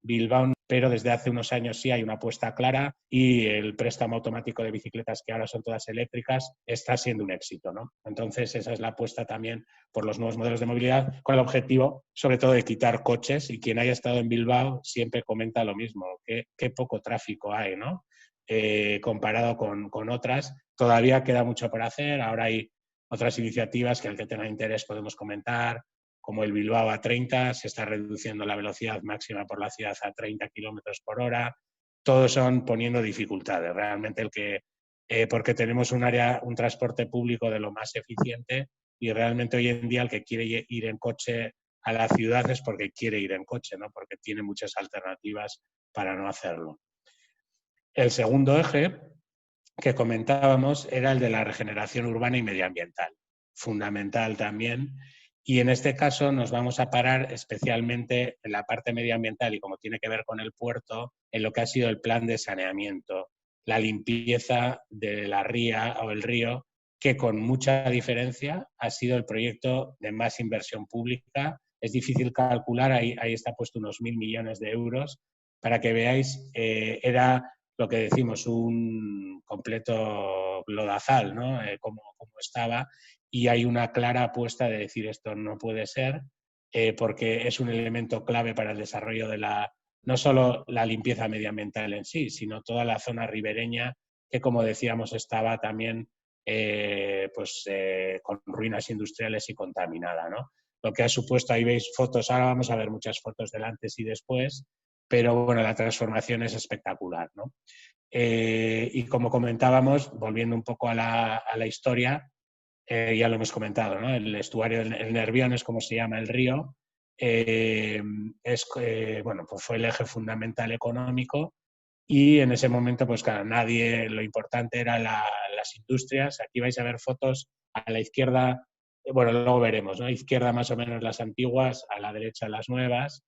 Bilbao, pero desde hace unos años sí hay una apuesta clara y el préstamo automático de bicicletas, que ahora son todas eléctricas, está siendo un éxito, ¿no? Entonces esa es la apuesta también por los nuevos modelos de movilidad, con el objetivo sobre todo de quitar coches, y quien haya estado en Bilbao siempre comenta lo mismo, que qué poco tráfico hay, ¿no? Comparado con otras. Todavía queda mucho por hacer, ahora hay otras iniciativas que al que tenga interés podemos comentar, como el Bilbao A30, se está reduciendo la velocidad máxima por la ciudad a 30 kilómetros por hora. Todos son poniendo dificultades. Realmente porque tenemos un transporte público de lo más eficiente, y realmente hoy en día el que quiere ir en coche a la ciudad es porque quiere ir en coche, ¿no? Porque tiene muchas alternativas para no hacerlo. El segundo eje que comentábamos era el de la regeneración urbana y medioambiental, fundamental también. Y en este caso nos vamos a parar especialmente en la parte medioambiental, y como tiene que ver con el puerto, en lo que ha sido el plan de saneamiento, la limpieza de la ría o el río, que con mucha diferencia ha sido el proyecto de más inversión pública. Es difícil calcular, ahí está puesto unos 1.000 millones de euros, para que veáis, era lo que decimos, un completo lodazal, ¿no? Como estaba, y hay una clara apuesta de decir esto no puede ser, porque es un elemento clave para el desarrollo de la no solo la limpieza medioambiental en sí, sino toda la zona ribereña que, como decíamos, estaba también con ruinas industriales y contaminada, ¿no? Lo que ha supuesto, ahí veis fotos, ahora vamos a ver muchas fotos del antes y después, pero bueno, la transformación es espectacular, ¿no? Y como comentábamos, volviendo un poco a la historia, ya lo hemos comentado, ¿no? El estuario, el Nervión es como se llama el río, pues fue el eje fundamental económico y en ese momento, pues claro, lo importante eran las industrias. Aquí vais a ver fotos a la izquierda, bueno, luego veremos, ¿no? A la izquierda más o menos las antiguas, a la derecha las nuevas.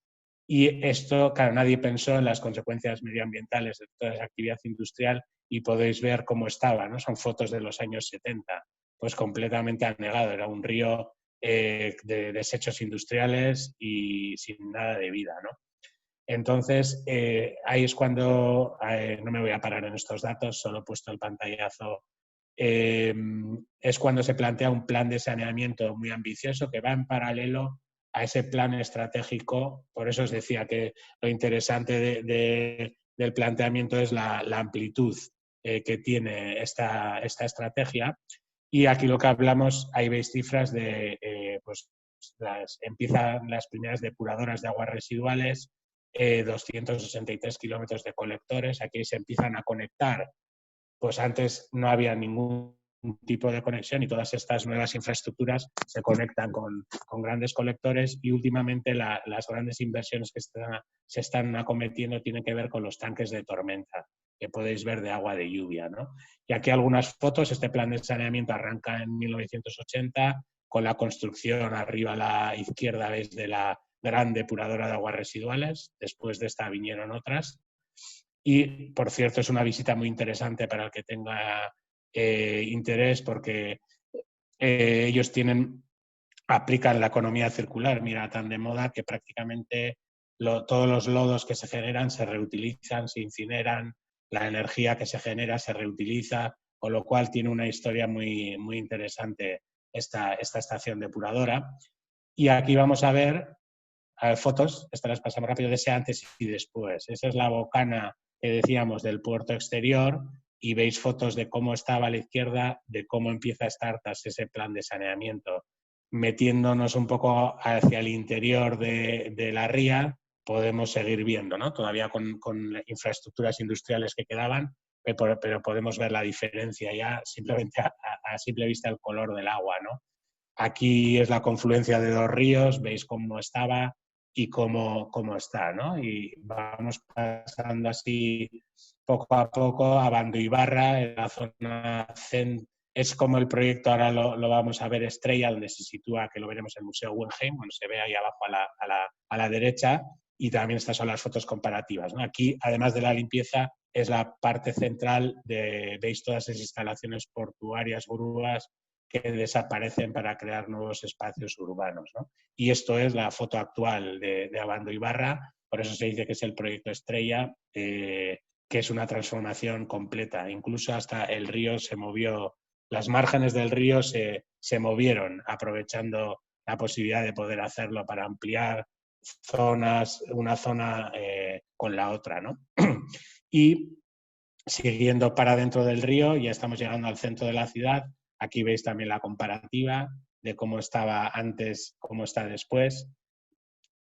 Y esto, claro, nadie pensó en las consecuencias medioambientales de toda esa actividad industrial y podéis ver cómo estaba, ¿no? Son fotos de los años 70, pues completamente anegado. Era un río de desechos industriales y sin nada de vida, ¿no? Entonces, ahí es cuando, no me voy a parar en estos datos, solo he puesto el pantallazo, es cuando se plantea un plan de saneamiento muy ambicioso que va en paralelo a ese plan estratégico. Por eso os decía que lo interesante del planteamiento es la amplitud que tiene esta estrategia. Y aquí lo que hablamos, ahí veis cifras de, empiezan las primeras depuradoras de aguas residuales, 263 kilómetros de colectores, aquí se empiezan a conectar. Pues antes no había ningún tipo de conexión y todas estas nuevas infraestructuras se conectan con grandes colectores y últimamente las grandes inversiones que se están acometiendo tienen que ver con los tanques de tormenta, que podéis ver de agua de lluvia, ¿no? Y aquí algunas fotos. Este plan de saneamiento arranca en 1980 con la construcción arriba a la izquierda, veis, de la gran depuradora de aguas residuales. Después de esta vinieron otras. Y, por cierto, es una visita muy interesante para el que tenga interés porque ellos aplican la economía circular. Mira, tan de moda que prácticamente todos los lodos que se generan se reutilizan, se incineran, la energía que se genera se reutiliza, con lo cual tiene una historia muy, muy interesante esta estación depuradora. Y aquí vamos a ver fotos, estas las pasamos rápido, de ese antes y después. Esa es la bocana que decíamos del puerto exterior y veis fotos de cómo estaba a la izquierda, de cómo empieza a estar tras ese plan de saneamiento. Metiéndonos un poco hacia el interior de la ría, podemos seguir viendo, ¿no? Todavía con infraestructuras industriales que quedaban, pero podemos ver la diferencia ya simplemente a simple vista el color del agua, ¿no? Aquí es la confluencia de dos ríos, veis cómo estaba y cómo está, ¿no? Y vamos pasando así poco a poco a Abandoibarra, en la zona es como el proyecto, ahora lo vamos a ver, Estrella, donde se sitúa, que lo veremos en el Museo Guggenheim, bueno, se ve ahí abajo a la derecha, y también estas son las fotos comparativas, ¿no? Aquí, además de la limpieza, es la parte central veis todas esas instalaciones portuarias, grúas, que desaparecen para crear nuevos espacios urbanos, ¿no? Y esto es la foto actual de Abandoibarra, por eso se dice que es el proyecto Estrella, que es una transformación completa. Incluso hasta el río se movió, las márgenes del río se movieron, aprovechando la posibilidad de poder hacerlo para ampliar una zona con la otra, ¿no? Y siguiendo para dentro del río, ya estamos llegando al centro de la ciudad. Aquí veis también la comparativa de cómo estaba antes, cómo está después.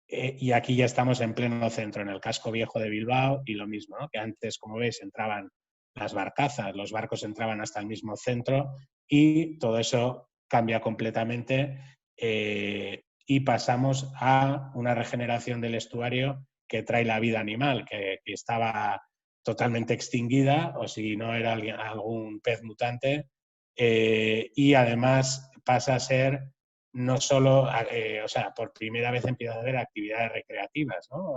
Y aquí ya estamos en pleno centro, en el casco viejo de Bilbao, y lo mismo, ¿no? Que antes, como veis, entraban las barcazas, los barcos entraban hasta el mismo centro y todo eso cambia completamente y pasamos a una regeneración del estuario que trae la vida animal, que estaba totalmente extinguida, o si no era algún pez mutante, y además pasa a ser no solo, o sea, por primera vez empieza a haber actividades recreativas, ¿no?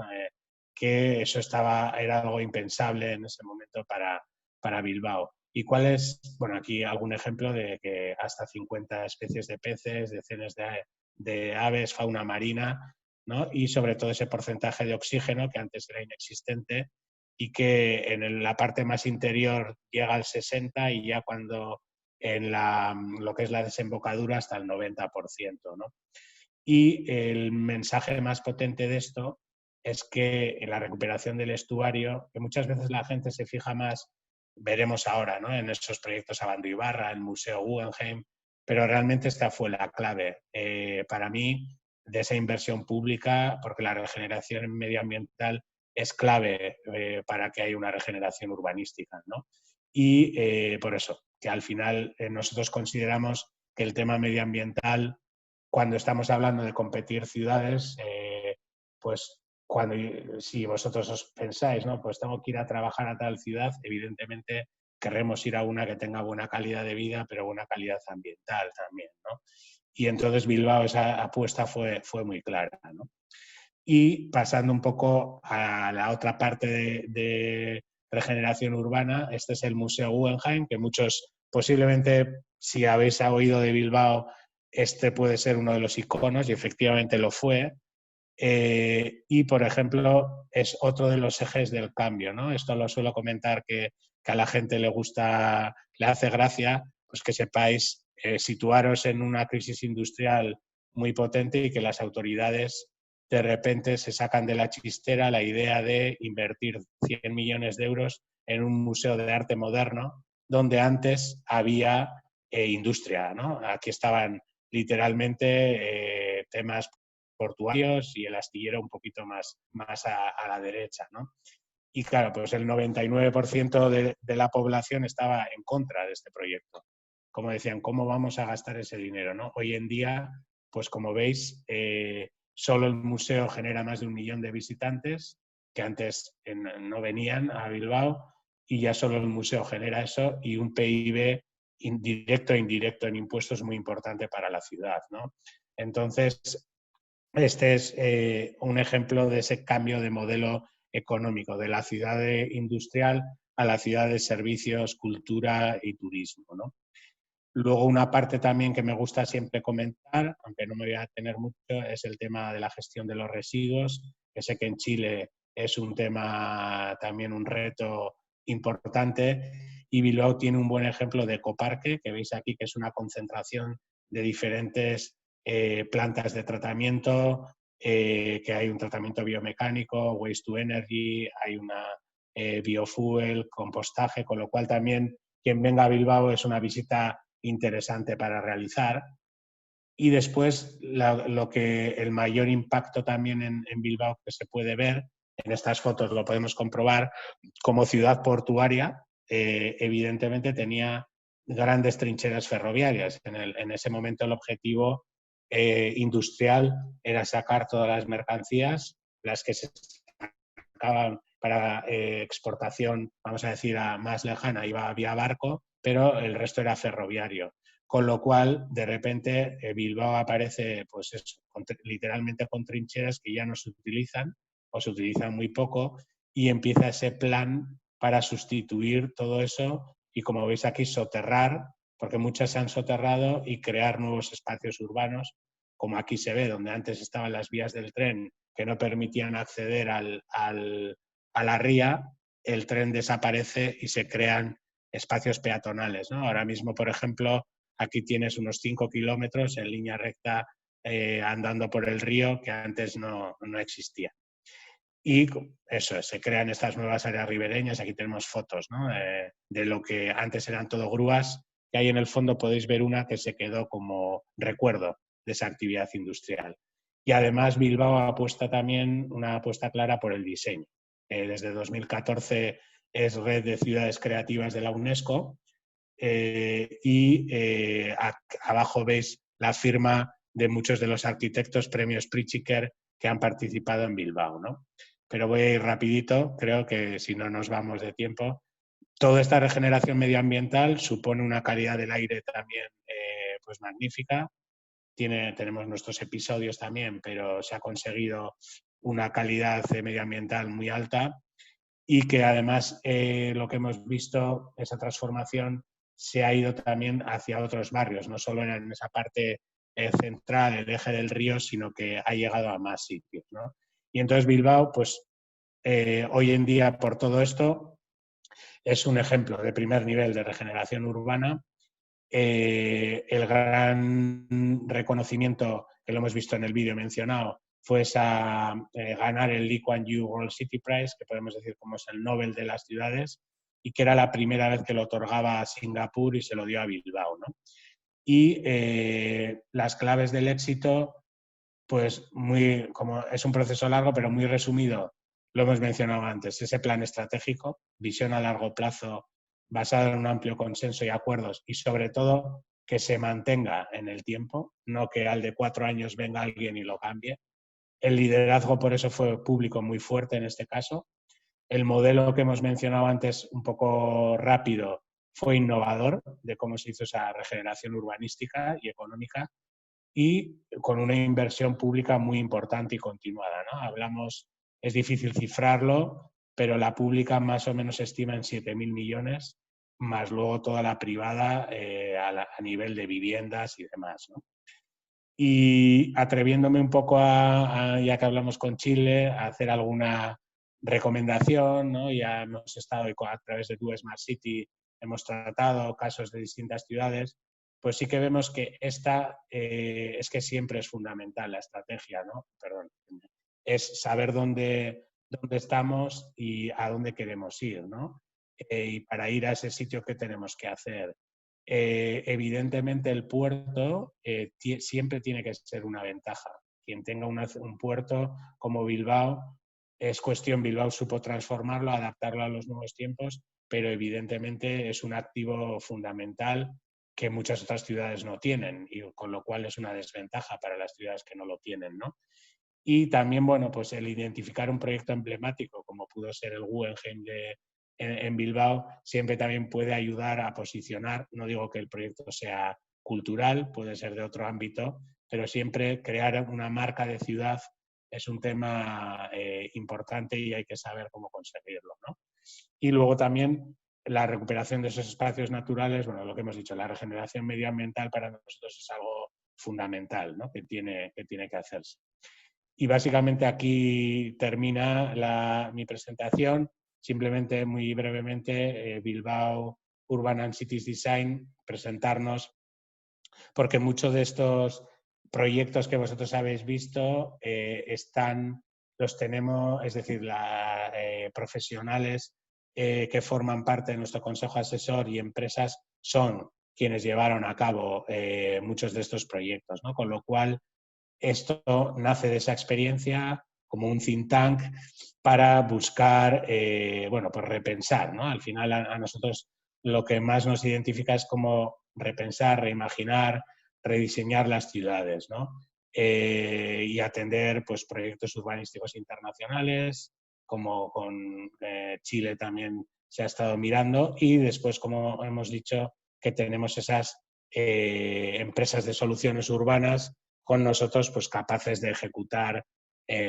Que eso era algo impensable en ese momento para Bilbao. ¿Y cuál es? Bueno, aquí algún ejemplo de que hasta 50 especies de peces, decenas de aves, fauna marina, ¿no? Y sobre todo ese porcentaje de oxígeno que antes era inexistente y que en la parte más interior llega al 60% y ya cuando en lo que es la desembocadura hasta el 90%, ¿no? Y el mensaje más potente de esto es que en la recuperación del estuario, que muchas veces la gente se fija más, veremos ahora, ¿no?, en esos proyectos Abando Ibarra, el Museo Guggenheim, pero realmente esta fue la clave para mí de esa inversión pública, porque la regeneración medioambiental es clave para que haya una regeneración urbanística, ¿no? Y por eso, que al final nosotros consideramos que el tema medioambiental, cuando estamos hablando de competir ciudades, pues si vosotros os pensáis, ¿no?, pues tengo que ir a trabajar a tal ciudad, evidentemente querremos ir a una que tenga buena calidad de vida, pero buena calidad ambiental también, ¿no? Y entonces Bilbao, esa apuesta fue muy clara, ¿no? Y pasando un poco a la otra parte de regeneración urbana, este es el Museo Guggenheim, que muchos, posiblemente, si habéis oído de Bilbao, este puede ser uno de los iconos, y efectivamente lo fue. Y, por ejemplo, es otro de los ejes del cambio, ¿no? Esto lo suelo comentar que a la gente le gusta, le hace gracia, pues que sepáis situaros en una crisis industrial muy potente y que las autoridades de repente se sacan de la chistera la idea de invertir 100 millones de euros en un museo de arte moderno donde antes había industria, ¿no? Aquí estaban literalmente temas portuarios y el astillero un poquito más a la derecha, ¿no? Y claro, pues el 99% de la población estaba en contra de este proyecto. Como decían, ¿cómo vamos a gastar ese dinero, ¿no? Hoy en día, pues como veis, solo el museo genera más de 1 millón de visitantes que antes no venían a Bilbao, y ya solo el museo genera eso, y un PIB directo e indirecto en impuestos muy importante para la ciudad, ¿no? Entonces, este es un ejemplo de ese cambio de modelo económico, de la ciudad industrial a la ciudad de servicios, cultura y turismo, ¿no? Luego, una parte también que me gusta siempre comentar, aunque no me voy a detener mucho, es el tema de la gestión de los residuos, que sé que en Chile es un tema también, un reto importante, y Bilbao tiene un buen ejemplo de ecoparque, que veis aquí, que es una concentración de diferentes plantas de tratamiento, que hay un tratamiento biomecánico, waste to energy, hay una biofuel, compostaje, con lo cual también quien venga a Bilbao es una visita interesante para realizar. Y después lo que el mayor impacto también en Bilbao que se puede ver, en estas fotos lo podemos comprobar, como ciudad portuaria, evidentemente tenía grandes trincheras ferroviarias. En ese momento el objetivo industrial era sacar todas las mercancías, las que se sacaban para exportación, vamos a decir, a más lejana, iba vía barco, pero el resto era ferroviario. Con lo cual, de repente, Bilbao aparece, pues eso, literalmente con trincheras que ya no se utilizan o se utilizan muy poco, y empieza ese plan para sustituir todo eso y, como veis aquí, soterrar, porque muchas se han soterrado, y crear nuevos espacios urbanos, como aquí se ve, donde antes estaban las vías del tren que no permitían acceder a la ría, el tren desaparece y se crean espacios peatonales, ¿no? Ahora mismo, por ejemplo, aquí tienes unos 5 kilómetros en línea recta andando por el río, que antes no existía. Y eso, se crean estas nuevas áreas ribereñas. Aquí tenemos fotos, ¿no?, de lo que antes eran todo grúas, y ahí en el fondo podéis ver una que se quedó como recuerdo de esa actividad industrial. Y además Bilbao apuesta también una apuesta clara por el diseño. Desde 2014 es Red de Ciudades Creativas de la UNESCO, y abajo veis la firma de muchos de los arquitectos premios Pritzker que han participado en Bilbao, ¿no? Pero voy a ir rapidito, creo que si no nos vamos de tiempo. Toda esta regeneración medioambiental supone una calidad del aire también pues magnífica. Tenemos nuestros episodios también, pero se ha conseguido una calidad medioambiental muy alta, y que además lo que hemos visto, esa transformación se ha ido también hacia otros barrios, no solo en esa parte central, el eje del río, sino que ha llegado a más sitios, ¿no? Y entonces Bilbao, pues hoy en día, por todo esto, es un ejemplo de primer nivel de regeneración urbana. El gran reconocimiento, que lo hemos visto en el vídeo mencionado, fue ganar el Lee Kuan Yew World City Prize, que podemos decir como es el Nobel de las ciudades, y que era la primera vez que lo otorgaba a Singapur y se lo dio a Bilbao, ¿no? Y las claves del éxito, pues como es un proceso largo, pero muy resumido, lo hemos mencionado antes, ese plan estratégico, visión a largo plazo basado en un amplio consenso y acuerdos, y sobre todo que se mantenga en el tiempo, no que al de 4 años venga alguien y lo cambie. El liderazgo por eso fue público muy fuerte en este caso. El modelo que hemos mencionado antes, un poco rápido, fue innovador de cómo se hizo esa regeneración urbanística y económica, y con una inversión pública muy importante y continuada, ¿no? Hablamos, es difícil cifrarlo, pero la pública más o menos se estima en 7.000 millones, más luego toda la privada a nivel de viviendas y demás, ¿no? Y atreviéndome un poco ya que hablamos con Chile, a hacer alguna recomendación, ¿no? Ya hemos estado a través de Do Smart City, hemos tratado casos de distintas ciudades, pues sí que vemos que esta es que siempre es fundamental la estrategia, ¿no? Perdón, es saber dónde estamos y a dónde queremos ir, ¿no? Y para ir a ese sitio, ¿qué tenemos que hacer? Evidentemente el puerto siempre tiene que ser una ventaja. Quien tenga un puerto como Bilbao, es cuestión, Bilbao supo transformarlo, adaptarlo a los nuevos tiempos, pero evidentemente es un activo fundamental que muchas otras ciudades no tienen, y con lo cual es una desventaja para las ciudades que no lo tienen, ¿no? Y también, bueno, pues el identificar un proyecto emblemático, como pudo ser el Guggenheim en Bilbao, siempre también puede ayudar a posicionar. No digo que el proyecto sea cultural, puede ser de otro ámbito, pero siempre crear una marca de ciudad es un tema importante y hay que saber cómo conseguirlo, ¿no? Y luego también la recuperación de esos espacios naturales, bueno, lo que hemos dicho, la regeneración medioambiental para nosotros es algo fundamental, ¿no? que tiene que hacerse. Y básicamente aquí termina mi presentación. Simplemente, muy brevemente, Bilbao Urban and Cities Design, presentarnos, porque muchos de estos proyectos que vosotros habéis visto los tenemos, es decir, profesionales que forman parte de nuestro consejo asesor y empresas son quienes llevaron a cabo muchos de estos proyectos, ¿no? Con lo cual, esto nace de esa experiencia como un think tank para buscar, bueno, pues repensar, ¿no? Al final a nosotros lo que más nos identifica es como repensar, reimaginar, rediseñar las ciudades, ¿no? Y atender pues proyectos urbanísticos internacionales, como con Chile también se ha estado mirando, y después, como hemos dicho, que tenemos esas empresas de soluciones urbanas con nosotros, pues capaces de ejecutar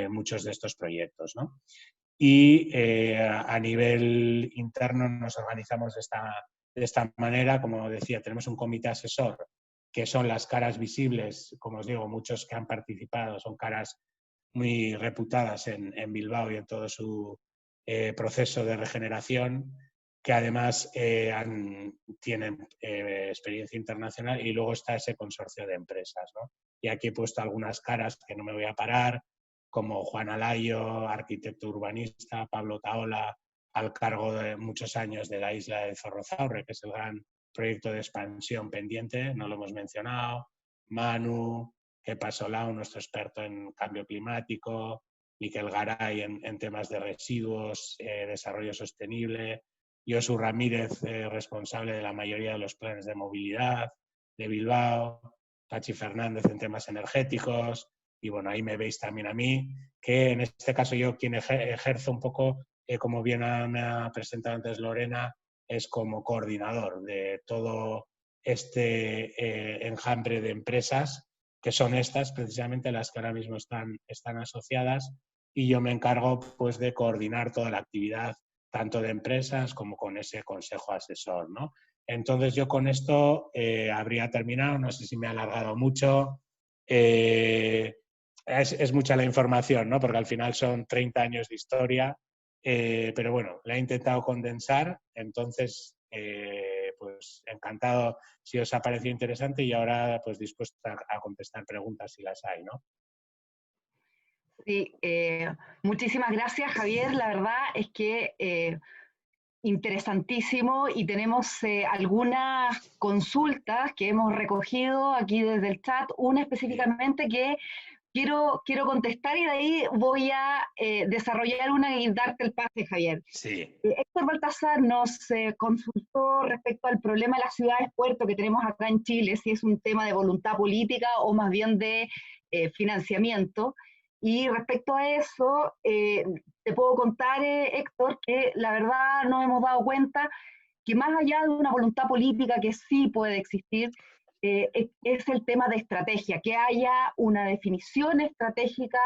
muchos de estos proyectos, ¿no? Y a nivel interno nos organizamos de esta manera. Como decía, tenemos un comité asesor que son las caras visibles, como os digo, muchos que han participado son caras muy reputadas en Bilbao y en todo su proceso de regeneración, que además tienen experiencia internacional, y luego está ese consorcio de empresas, ¿no? Y aquí he puesto algunas caras que no me voy a parar, como Juan Alayo, arquitecto urbanista, Pablo Taola, al cargo de muchos años de la isla de Zorrozaurre, que es el gran proyecto de expansión pendiente, no lo hemos mencionado, Manu, Kepa Solau, nuestro experto en cambio climático, Miquel Garay en temas de residuos, desarrollo sostenible, Josu Ramírez, responsable de la mayoría de los planes de movilidad de Bilbao, Pachi Fernández en temas energéticos, y bueno, ahí me veis también a mí, que en este caso yo quien ejerzo un poco, como bien me ha presentado antes Lorena, es como coordinador de todo este enjambre de empresas, que son estas precisamente las que ahora mismo están asociadas, y yo me encargo pues de coordinar toda la actividad, tanto de empresas como con ese consejo asesor, ¿no? Entonces yo con esto habría terminado, no sé si me he alargado mucho. Es mucha la información, ¿no? Porque al final son 30 años de historia, pero bueno, la he intentado condensar. Entonces, pues encantado si os ha parecido interesante, y ahora pues dispuesta a contestar preguntas si las hay, ¿no? Sí, muchísimas gracias, Javier. La verdad es que interesantísimo y tenemos algunas consultas que hemos recogido aquí desde el chat, una Sí, específicamente que quiero contestar y de ahí voy a desarrollar una y darte el pase, Javier. sí, Héctor Baltasar nos consultó respecto al problema de las ciudades puerto que tenemos acá en Chile, si es un tema de voluntad política o más bien de financiamiento. Y respecto a eso, te puedo contar, Héctor, que la verdad nos hemos dado cuenta que más allá de una voluntad política que sí puede existir, es el tema de estrategia, que haya una definición estratégica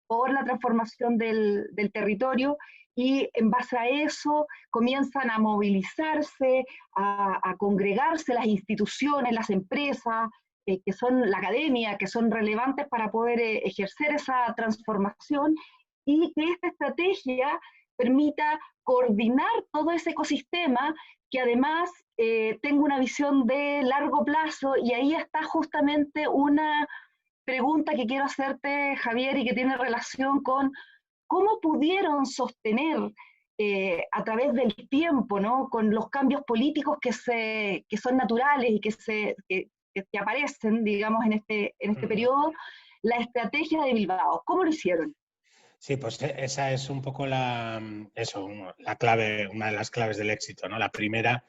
por la transformación del territorio y en base a eso comienzan a movilizarse, a congregarse las instituciones, las empresas, que son la academia, que son relevantes para poder ejercer esa transformación y que esta estrategia permita coordinar todo ese ecosistema que además tengo una visión de largo plazo y ahí está justamente una pregunta que quiero hacerte, Javier, y que tiene relación con cómo pudieron sostener a través del tiempo, ¿no? Con los cambios políticos que son naturales y que aparecen, digamos, en este ujú. periodo, la estrategia de Bilbao. ¿Cómo lo hicieron? Sí, pues esa es un poco la clave, una de las claves del éxito, ¿no? La primera.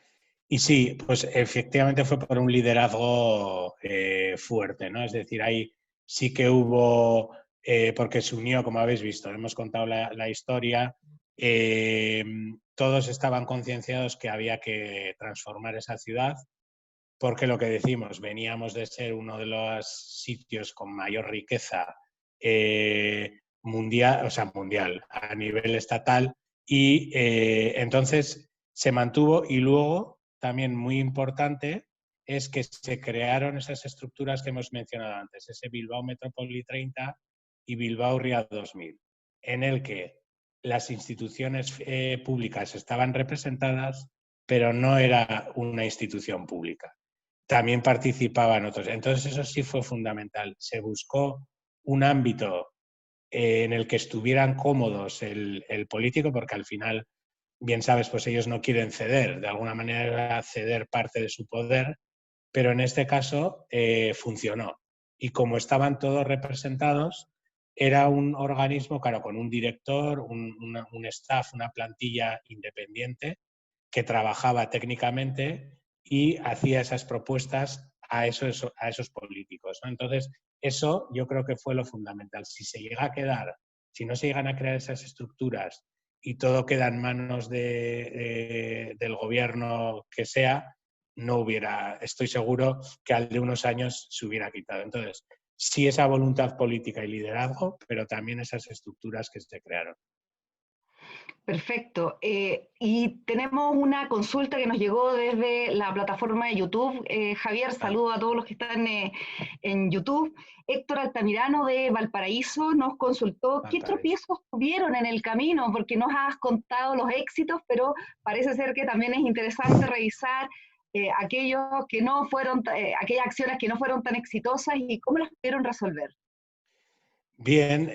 Y sí, pues efectivamente fue por un liderazgo fuerte, ¿no? Es decir, ahí sí que hubo, porque se unió, como habéis visto, hemos contado la historia, eh, todos estaban concienciados que había que transformar esa ciudad, porque lo que decimos, veníamos de ser uno de los sitios con mayor riqueza mundial, o sea, mundial, a nivel estatal, y entonces se mantuvo y luego, también muy importante, es que se crearon esas estructuras que hemos mencionado antes, ese Bilbao Metrópoli 30 y Bilbao Ría 2000, en el que las instituciones públicas estaban representadas, pero no era una institución pública, también participaban otros. Entonces eso sí fue fundamental. Se buscó un ámbito en el que estuvieran cómodos el político, porque al final, bien sabes, pues ellos no quieren ceder, de alguna manera ceder parte de su poder, pero en este caso funcionó. Y como estaban todos representados, era un organismo, claro, con un director, un staff, una plantilla independiente que trabajaba técnicamente y hacía esas propuestas a esos políticos, ¿no? Entonces, eso yo creo que fue lo fundamental. Si se llega a quedar, si no se llegan a crear esas estructuras y todo queda en manos del gobierno que sea, no hubiera, estoy seguro que al de unos años se hubiera quitado. Entonces, sí esa voluntad política y liderazgo, pero también esas estructuras que se crearon. Perfecto. Y tenemos una consulta que nos llegó desde la plataforma de YouTube. Javier, Ah, saludo a todos los que están en YouTube. Héctor Altamirano de Valparaíso nos consultó qué Valparaíso. tropiezos tuvieron en el camino, porque nos has contado los éxitos, pero parece ser que también es interesante revisar aquellos que no fueron, aquellas acciones que no fueron tan exitosas y cómo las pudieron resolver. Bien,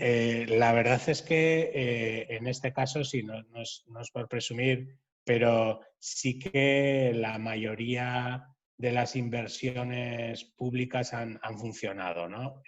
la verdad es que en este caso sí, no es por presumir, pero sí que la mayoría de las inversiones públicas han funcionado, ¿no?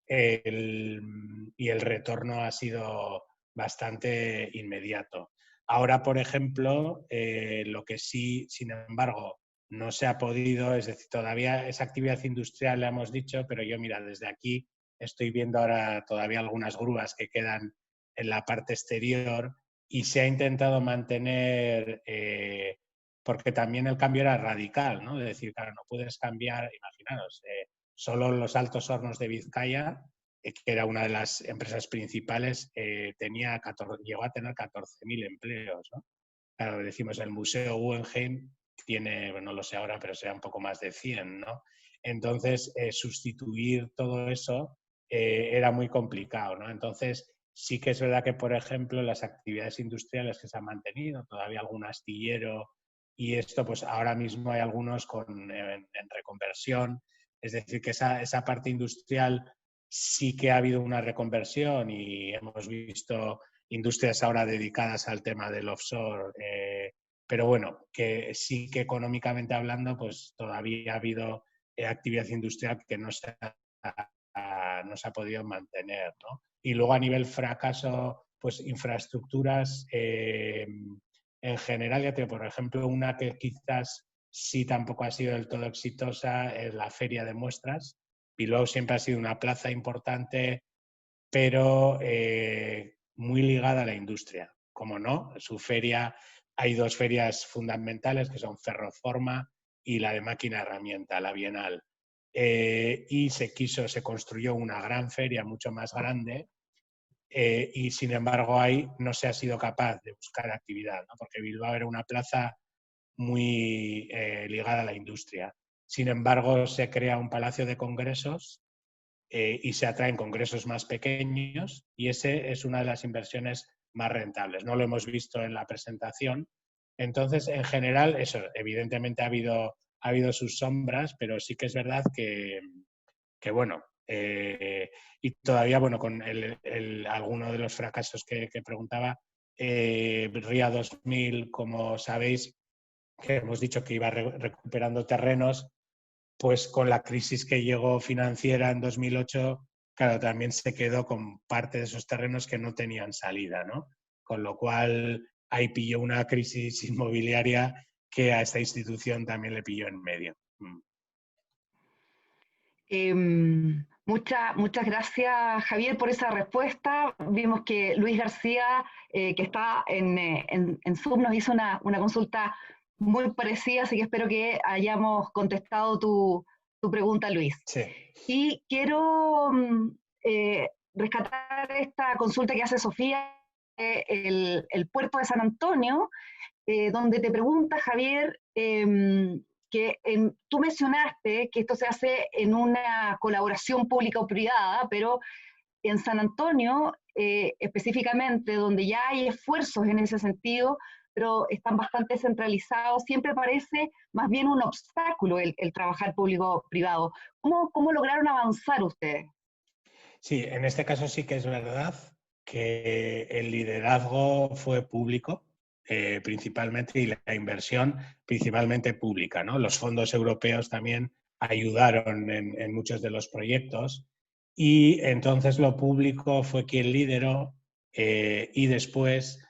El- y el retorno ha sido bastante inmediato. Ahora, por ejemplo, lo que sí, sin embargo, no se ha podido, es decir, todavía esa actividad industrial, la hemos dicho, pero yo, mira, desde aquí estoy viendo ahora todavía algunas grúas que quedan en la parte exterior y se ha intentado mantener, porque también el cambio era radical, ¿no? Es decir, claro, no puedes cambiar, imaginaros, solo los Altos Hornos de Vizcaya, que era una de las empresas principales, llegó a tener 14.000 empleos, ¿no? Claro, decimos, el Museo Guggenheim tiene, bueno, no lo sé ahora, pero sea un poco más de 100, ¿no? Entonces, sustituir todo eso era muy complicado, ¿no? Entonces, sí que es verdad que, por ejemplo, las actividades industriales que se han mantenido, todavía algún astillero y esto, pues ahora mismo hay algunos en reconversión, es decir, que esa parte industrial sí que ha habido una reconversión y hemos visto industrias ahora dedicadas al tema del offshore, pero bueno, que sí que económicamente hablando, pues todavía ha habido actividad industrial que no se ha podido mantener, ¿no? Y luego a nivel fracaso, pues infraestructuras en general, ya te digo, por ejemplo, una que quizás sí tampoco ha sido del todo exitosa es la feria de muestras. Bilbao siempre ha sido una plaza importante, pero muy ligada a la industria. Como no, su feria, hay dos ferias fundamentales que son Ferroforma y la de máquina herramienta, la Bienal. Y se construyó una gran feria mucho más grande y sin embargo ahí no se ha sido capaz de buscar actividad, ¿no? Porque Bilbao era una plaza muy ligada a la industria. Sin embargo, se crea un palacio de congresos y se atraen congresos más pequeños y ese es una de las inversiones más rentables. No lo hemos visto en la presentación. Entonces, en general, eso, evidentemente ha habido sus sombras, pero sí que es verdad que bueno, y todavía, bueno, con alguno de los fracasos que preguntaba, RIA 2000, como sabéis, que hemos dicho que iba recuperando terrenos, pues con la crisis que llegó financiera en 2008, claro, también se quedó con parte de esos terrenos que no tenían salida, ¿no? Con lo cual ahí pilló una crisis inmobiliaria que a esta institución también le pilló en medio. Muchas gracias, Javier, por esa respuesta. Vimos que Luis García, que está en Zoom, nos hizo una consulta muy parecida, así que espero que hayamos contestado tu pregunta, Luis. Sí. Y quiero rescatar esta consulta que hace Sofía, el puerto de San Antonio, donde te pregunta, Javier, tú mencionaste que esto se hace en una colaboración pública o privada, pero en San Antonio, específicamente, donde ya hay esfuerzos en ese sentido, pero están bastante centralizados, siempre parece más bien un obstáculo el trabajar público-privado. ¿Cómo lograron avanzar ustedes? Sí, en este caso sí que es verdad que el liderazgo fue público, principalmente, y la inversión principalmente pública, ¿no? Los fondos europeos también ayudaron en muchos de los proyectos y entonces lo público fue quien lideró y después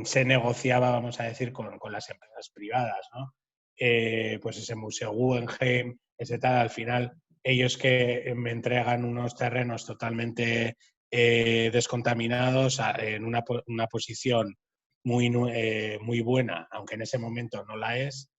se negociaba, vamos a decir, con las empresas privadas, ¿no? Pues ese Museo Guggenheim, ese tal, al final ellos que me entregan unos terrenos totalmente descontaminados en una posición muy buena, aunque en ese momento no la es,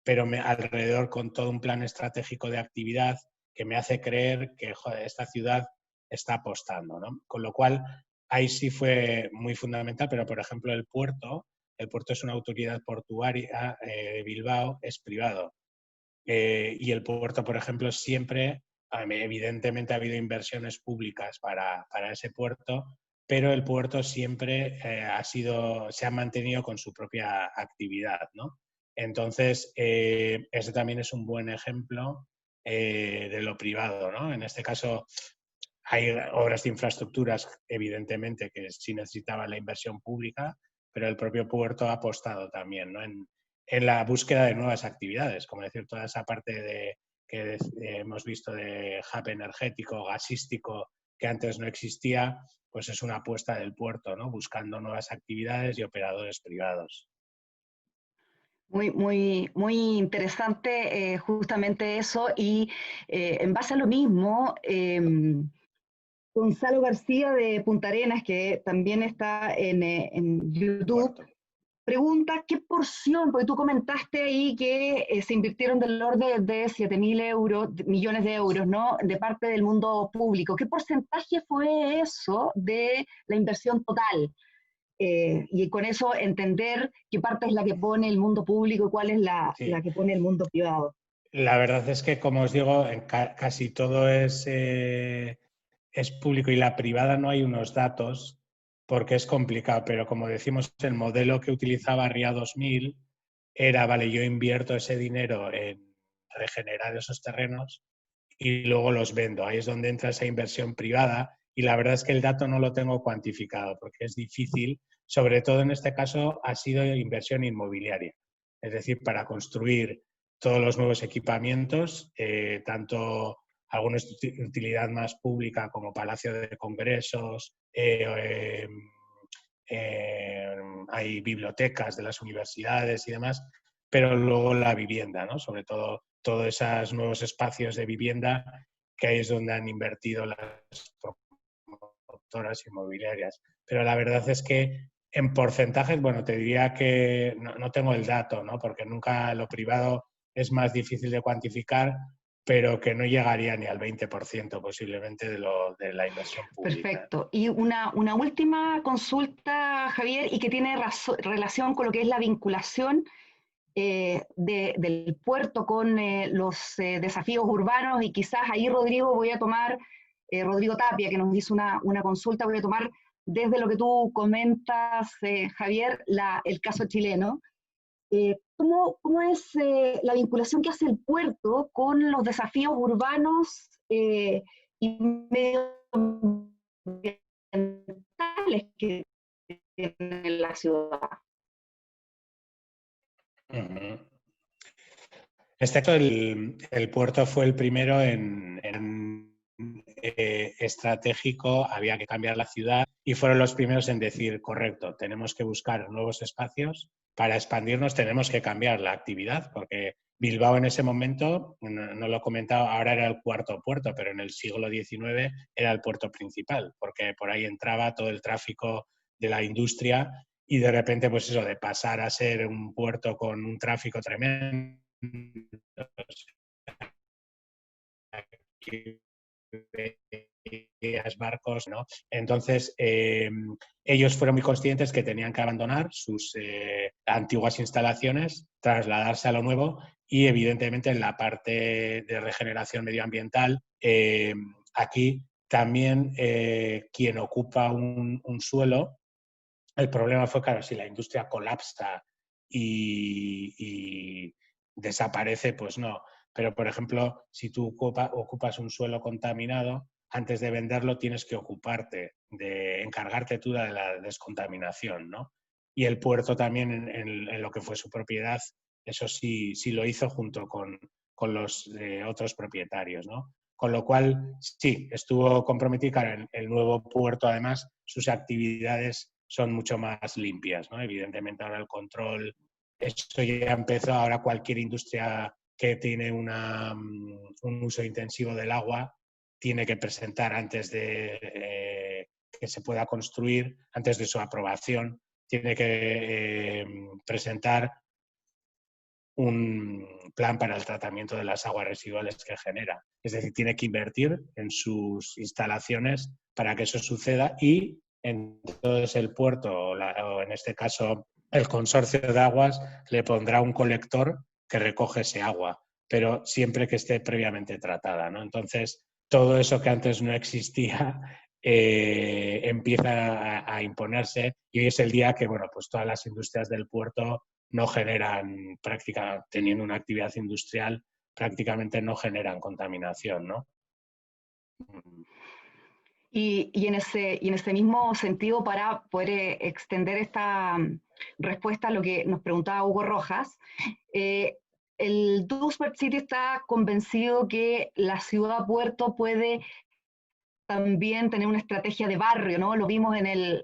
pero alrededor con todo un plan estratégico de actividad que me hace creer que joder, esta ciudad está apostando, ¿no? Con lo cual, ahí sí fue muy fundamental, pero por ejemplo el puerto es una autoridad portuaria de Bilbao, es privado. Y el puerto, por ejemplo, siempre, evidentemente ha habido inversiones públicas para ese puerto, pero el puerto siempre se ha mantenido con su propia actividad, ¿no? Entonces, ese también es un buen ejemplo de lo privado, ¿no? En este caso, hay obras de infraestructuras, evidentemente, que sí necesitaban la inversión pública, pero el propio puerto ha apostado también, ¿no? en la búsqueda de nuevas actividades, como decir, toda esa parte que hemos visto de hub energético, gasístico, que antes no existía, pues es una apuesta del puerto, ¿no? Buscando nuevas actividades y operadores privados. Muy interesante justamente eso y en base a lo mismo, Gonzalo García de Punta Arenas, que también está en YouTube, pregunta qué porción, porque tú comentaste ahí que se invirtieron del orden de 7.000 millones de euros, ¿no? De parte del mundo público. ¿Qué porcentaje fue eso de la inversión total? Y con eso entender qué parte es la que pone el mundo público y cuál es la que pone el mundo privado. La verdad es que, como os digo, casi todo es público y la privada no hay unos datos porque es complicado, pero como decimos, el modelo que utilizaba RIA 2000 era, vale, yo invierto ese dinero en regenerar esos terrenos y luego los vendo. Ahí es donde entra esa inversión privada y la verdad es que el dato no lo tengo cuantificado porque es difícil, sobre todo en este caso ha sido inversión inmobiliaria, es decir, para construir todos los nuevos equipamientos, tanto algunos de utilidad más pública como Palacio de Congresos, hay bibliotecas de las universidades y demás, pero luego la vivienda, ¿no? Sobre todo todos esos nuevos espacios de vivienda que ahí es donde han invertido las productoras inmobiliarias. Pero la verdad es que en porcentajes, bueno, te diría que no tengo el dato, ¿no? Porque nunca lo privado es más difícil de cuantificar, pero que no llegaría ni al 20% posiblemente de la inversión pública. Perfecto. Y una última consulta, Javier, y que tiene relación con lo que es la vinculación del puerto con los desafíos urbanos, y quizás ahí, Rodrigo, voy a tomar, Rodrigo Tapia, que nos hizo una consulta, voy a tomar desde lo que tú comentas, Javier, el caso chileno. ¿Cómo es la vinculación que hace el puerto con los desafíos urbanos y medioambientales que tiene la ciudad? Este caso, el puerto fue el primero en estratégico, había que cambiar la ciudad y fueron los primeros en decir, correcto, tenemos que buscar nuevos espacios, para expandirnos tenemos que cambiar la actividad, porque Bilbao en ese momento, no lo he comentado, ahora era el cuarto puerto, pero en el siglo XIX era el puerto principal, porque por ahí entraba todo el tráfico de la industria y de repente, pues eso, de pasar a ser un puerto con un tráfico tremendo, barcos, ¿no? Entonces, ellos fueron muy conscientes que tenían que abandonar sus antiguas instalaciones, trasladarse a lo nuevo y, evidentemente, en la parte de regeneración medioambiental, aquí también quien ocupa un suelo, el problema fue, claro, si la industria colapsa y desaparece, pues no. Pero, por ejemplo, si tú ocupas un suelo contaminado, antes de venderlo tienes que encargarte tú de la descontaminación, ¿no? Y el puerto también, en lo que fue su propiedad, eso sí lo hizo junto con los otros propietarios, ¿no? Con lo cual, sí, estuvo comprometido. Claro, el nuevo puerto, además, sus actividades son mucho más limpias, ¿no? Evidentemente ahora el control, esto ya empezó, ahora cualquier industria que tiene un uso intensivo del agua tiene que presentar antes de que se pueda construir, antes de su aprobación, tiene que presentar un plan para el tratamiento de las aguas residuales que genera. Es decir, tiene que invertir en sus instalaciones para que eso suceda y entonces el puerto, o en este caso el consorcio de aguas, le pondrá un colector que recoge ese agua, pero siempre que esté previamente tratada, ¿no? Entonces, todo eso que antes no existía empieza a imponerse y hoy es el día que, bueno, pues todas las industrias del puerto no generan, teniendo una actividad industrial, prácticamente no generan contaminación, ¿no? Y en ese mismo sentido, para poder extender esta respuesta a lo que nos preguntaba Hugo Rojas, el Duisburg City está convencido que la ciudad puerto puede también tener una estrategia de barrio, ¿no? Lo vimos en el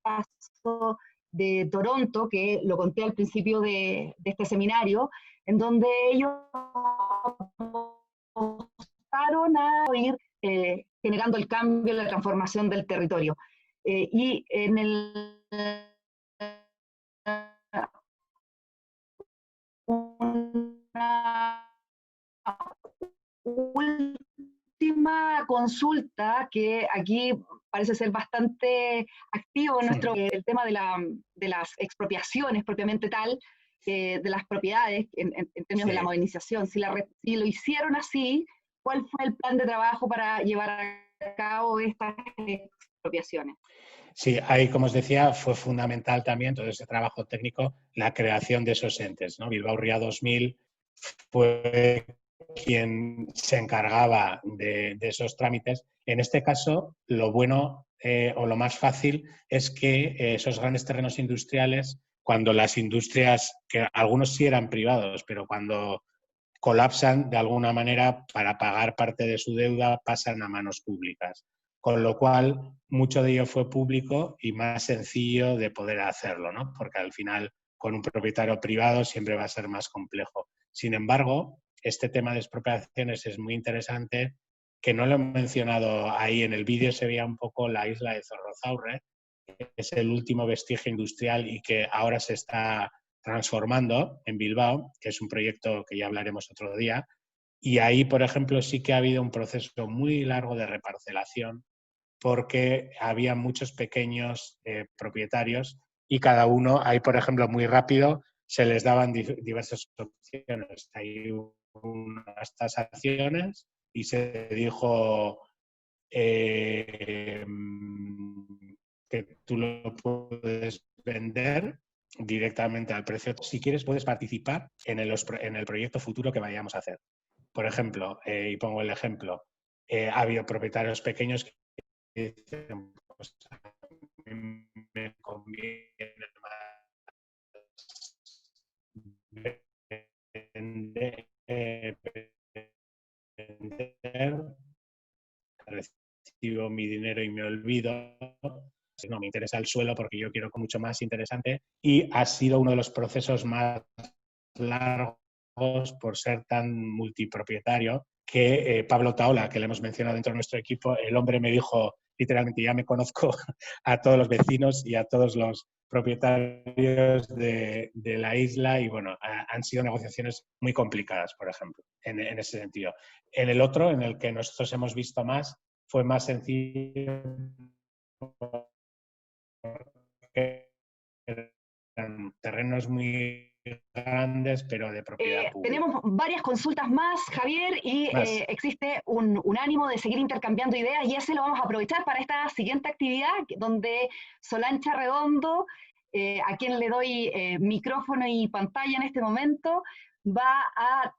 caso de Toronto, que lo conté al principio de este seminario, en donde ellos apostaron a ir generando el cambio, la transformación del territorio. Y en una última consulta que aquí parece ser bastante activo en el tema de las expropiaciones propiamente tal, de las propiedades en términos de la modernización. Si lo hicieron así, ¿cuál fue el plan de trabajo para llevar a cabo estas expropiaciones? Sí, ahí, como os decía, fue fundamental también todo ese trabajo técnico, la creación de esos entes, ¿no? Bilbao Ría 2000 fue quien se encargaba de esos trámites. En este caso, lo bueno o lo más fácil es que esos grandes terrenos industriales, cuando las industrias, que algunos sí eran privados, pero cuando colapsan de alguna manera para pagar parte de su deuda, pasan a manos públicas. Con lo cual, mucho de ello fue público y más sencillo de poder hacerlo, ¿no? Porque al final, con un propietario privado siempre va a ser más complejo. Sin embargo, este tema de expropiaciones es muy interesante, que no lo he mencionado ahí en el vídeo, se veía un poco la isla de Zorrozaurre, que es el último vestigio industrial y que ahora se está transformando en Bilbao, que es un proyecto que ya hablaremos otro día. Y ahí, por ejemplo, sí que ha habido un proceso muy largo de reparcelación porque había muchos pequeños propietarios y cada uno, ahí, por ejemplo, muy rápido, se les daban diversas opciones. Hay unas tasaciones y se dijo que tú lo puedes vender directamente al precio. Si quieres, puedes participar en el proyecto futuro que vayamos a hacer. Por ejemplo, y pongo el ejemplo, ha habido propietarios pequeños que dicen, pues, a mí me conviene más vender, recibo mi dinero y me olvido. No, me interesa el suelo porque yo quiero mucho más interesante, y ha sido uno de los procesos más largos por ser tan multipropietario que Pablo Taola, que le hemos mencionado dentro de nuestro equipo, el hombre me dijo literalmente, ya me conozco a todos los vecinos y a todos los propietarios de la isla, y bueno, han sido negociaciones muy complicadas, por ejemplo, en ese sentido. En el otro, en el que nosotros hemos visto más, fue más sencillo porque eran terrenos muy grandes, pero de propiedad pública. Tenemos varias consultas más, Javier, y existe un ánimo de seguir intercambiando ideas, y ese lo vamos a aprovechar para esta siguiente actividad, donde Solancha Redondo, a quien le doy micrófono y pantalla en este momento, va a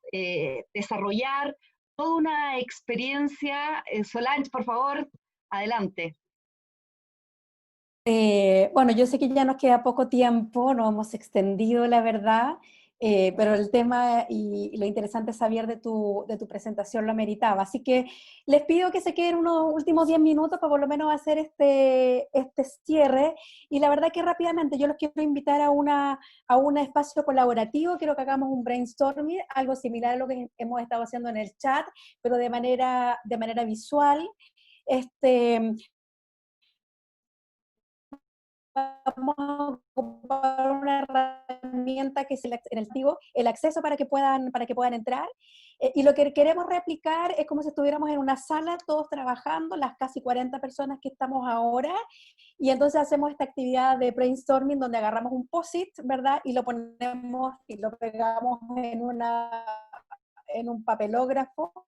desarrollar toda una experiencia. Solange, por favor, adelante. Bueno, yo sé que ya nos queda poco tiempo, nos hemos extendido, la verdad, pero el tema y lo interesante, Xavier, de tu presentación lo meritaba. Así que les pido que se queden unos últimos 10 minutos para por lo menos hacer este cierre. Y la verdad que rápidamente yo los quiero invitar a un espacio colaborativo. Quiero que hagamos un brainstorming, algo similar a lo que hemos estado haciendo en el chat, pero de manera visual. Vamos a ocupar una herramienta que es el acceso para que puedan entrar. Y lo que queremos replicar es como si estuviéramos en una sala, todos trabajando, las casi 40 personas que estamos ahora, y entonces hacemos esta actividad de brainstorming donde agarramos un post-it, ¿verdad? Y lo ponemos y lo pegamos en un papelógrafo.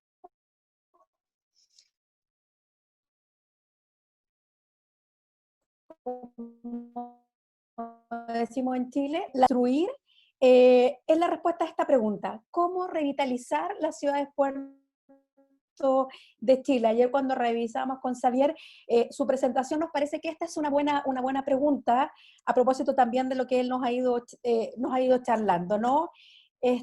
Como decimos en Chile, construir es la respuesta a esta pregunta. ¿Cómo revitalizar las ciudades puerto de Chile? Ayer cuando revisamos con Xavier su presentación, nos parece que esta es una buena pregunta, a propósito también de lo que él nos ha ido charlando, ¿no? Y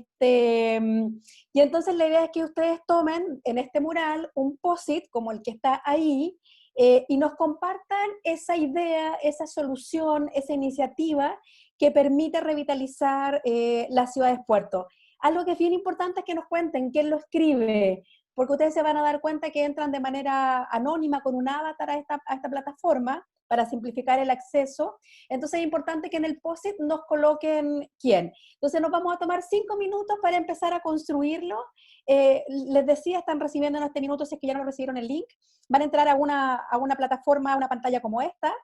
entonces la idea es que ustedes tomen en este mural un post-it como el que está ahí, y nos compartan esa idea, esa solución, esa iniciativa que permite revitalizar las ciudades puerto. Algo que es bien importante es que nos cuenten quién lo escribe, porque ustedes se van a dar cuenta que entran de manera anónima con un avatar a esta plataforma para simplificar el acceso. Entonces es importante que en el post-it nos coloquen quién. Entonces nos vamos a tomar 5 minutos para empezar a construirlo. Les decía, están recibiendo en este minuto, si es que ya no recibieron el link, van a entrar a una plataforma, a una pantalla como esta,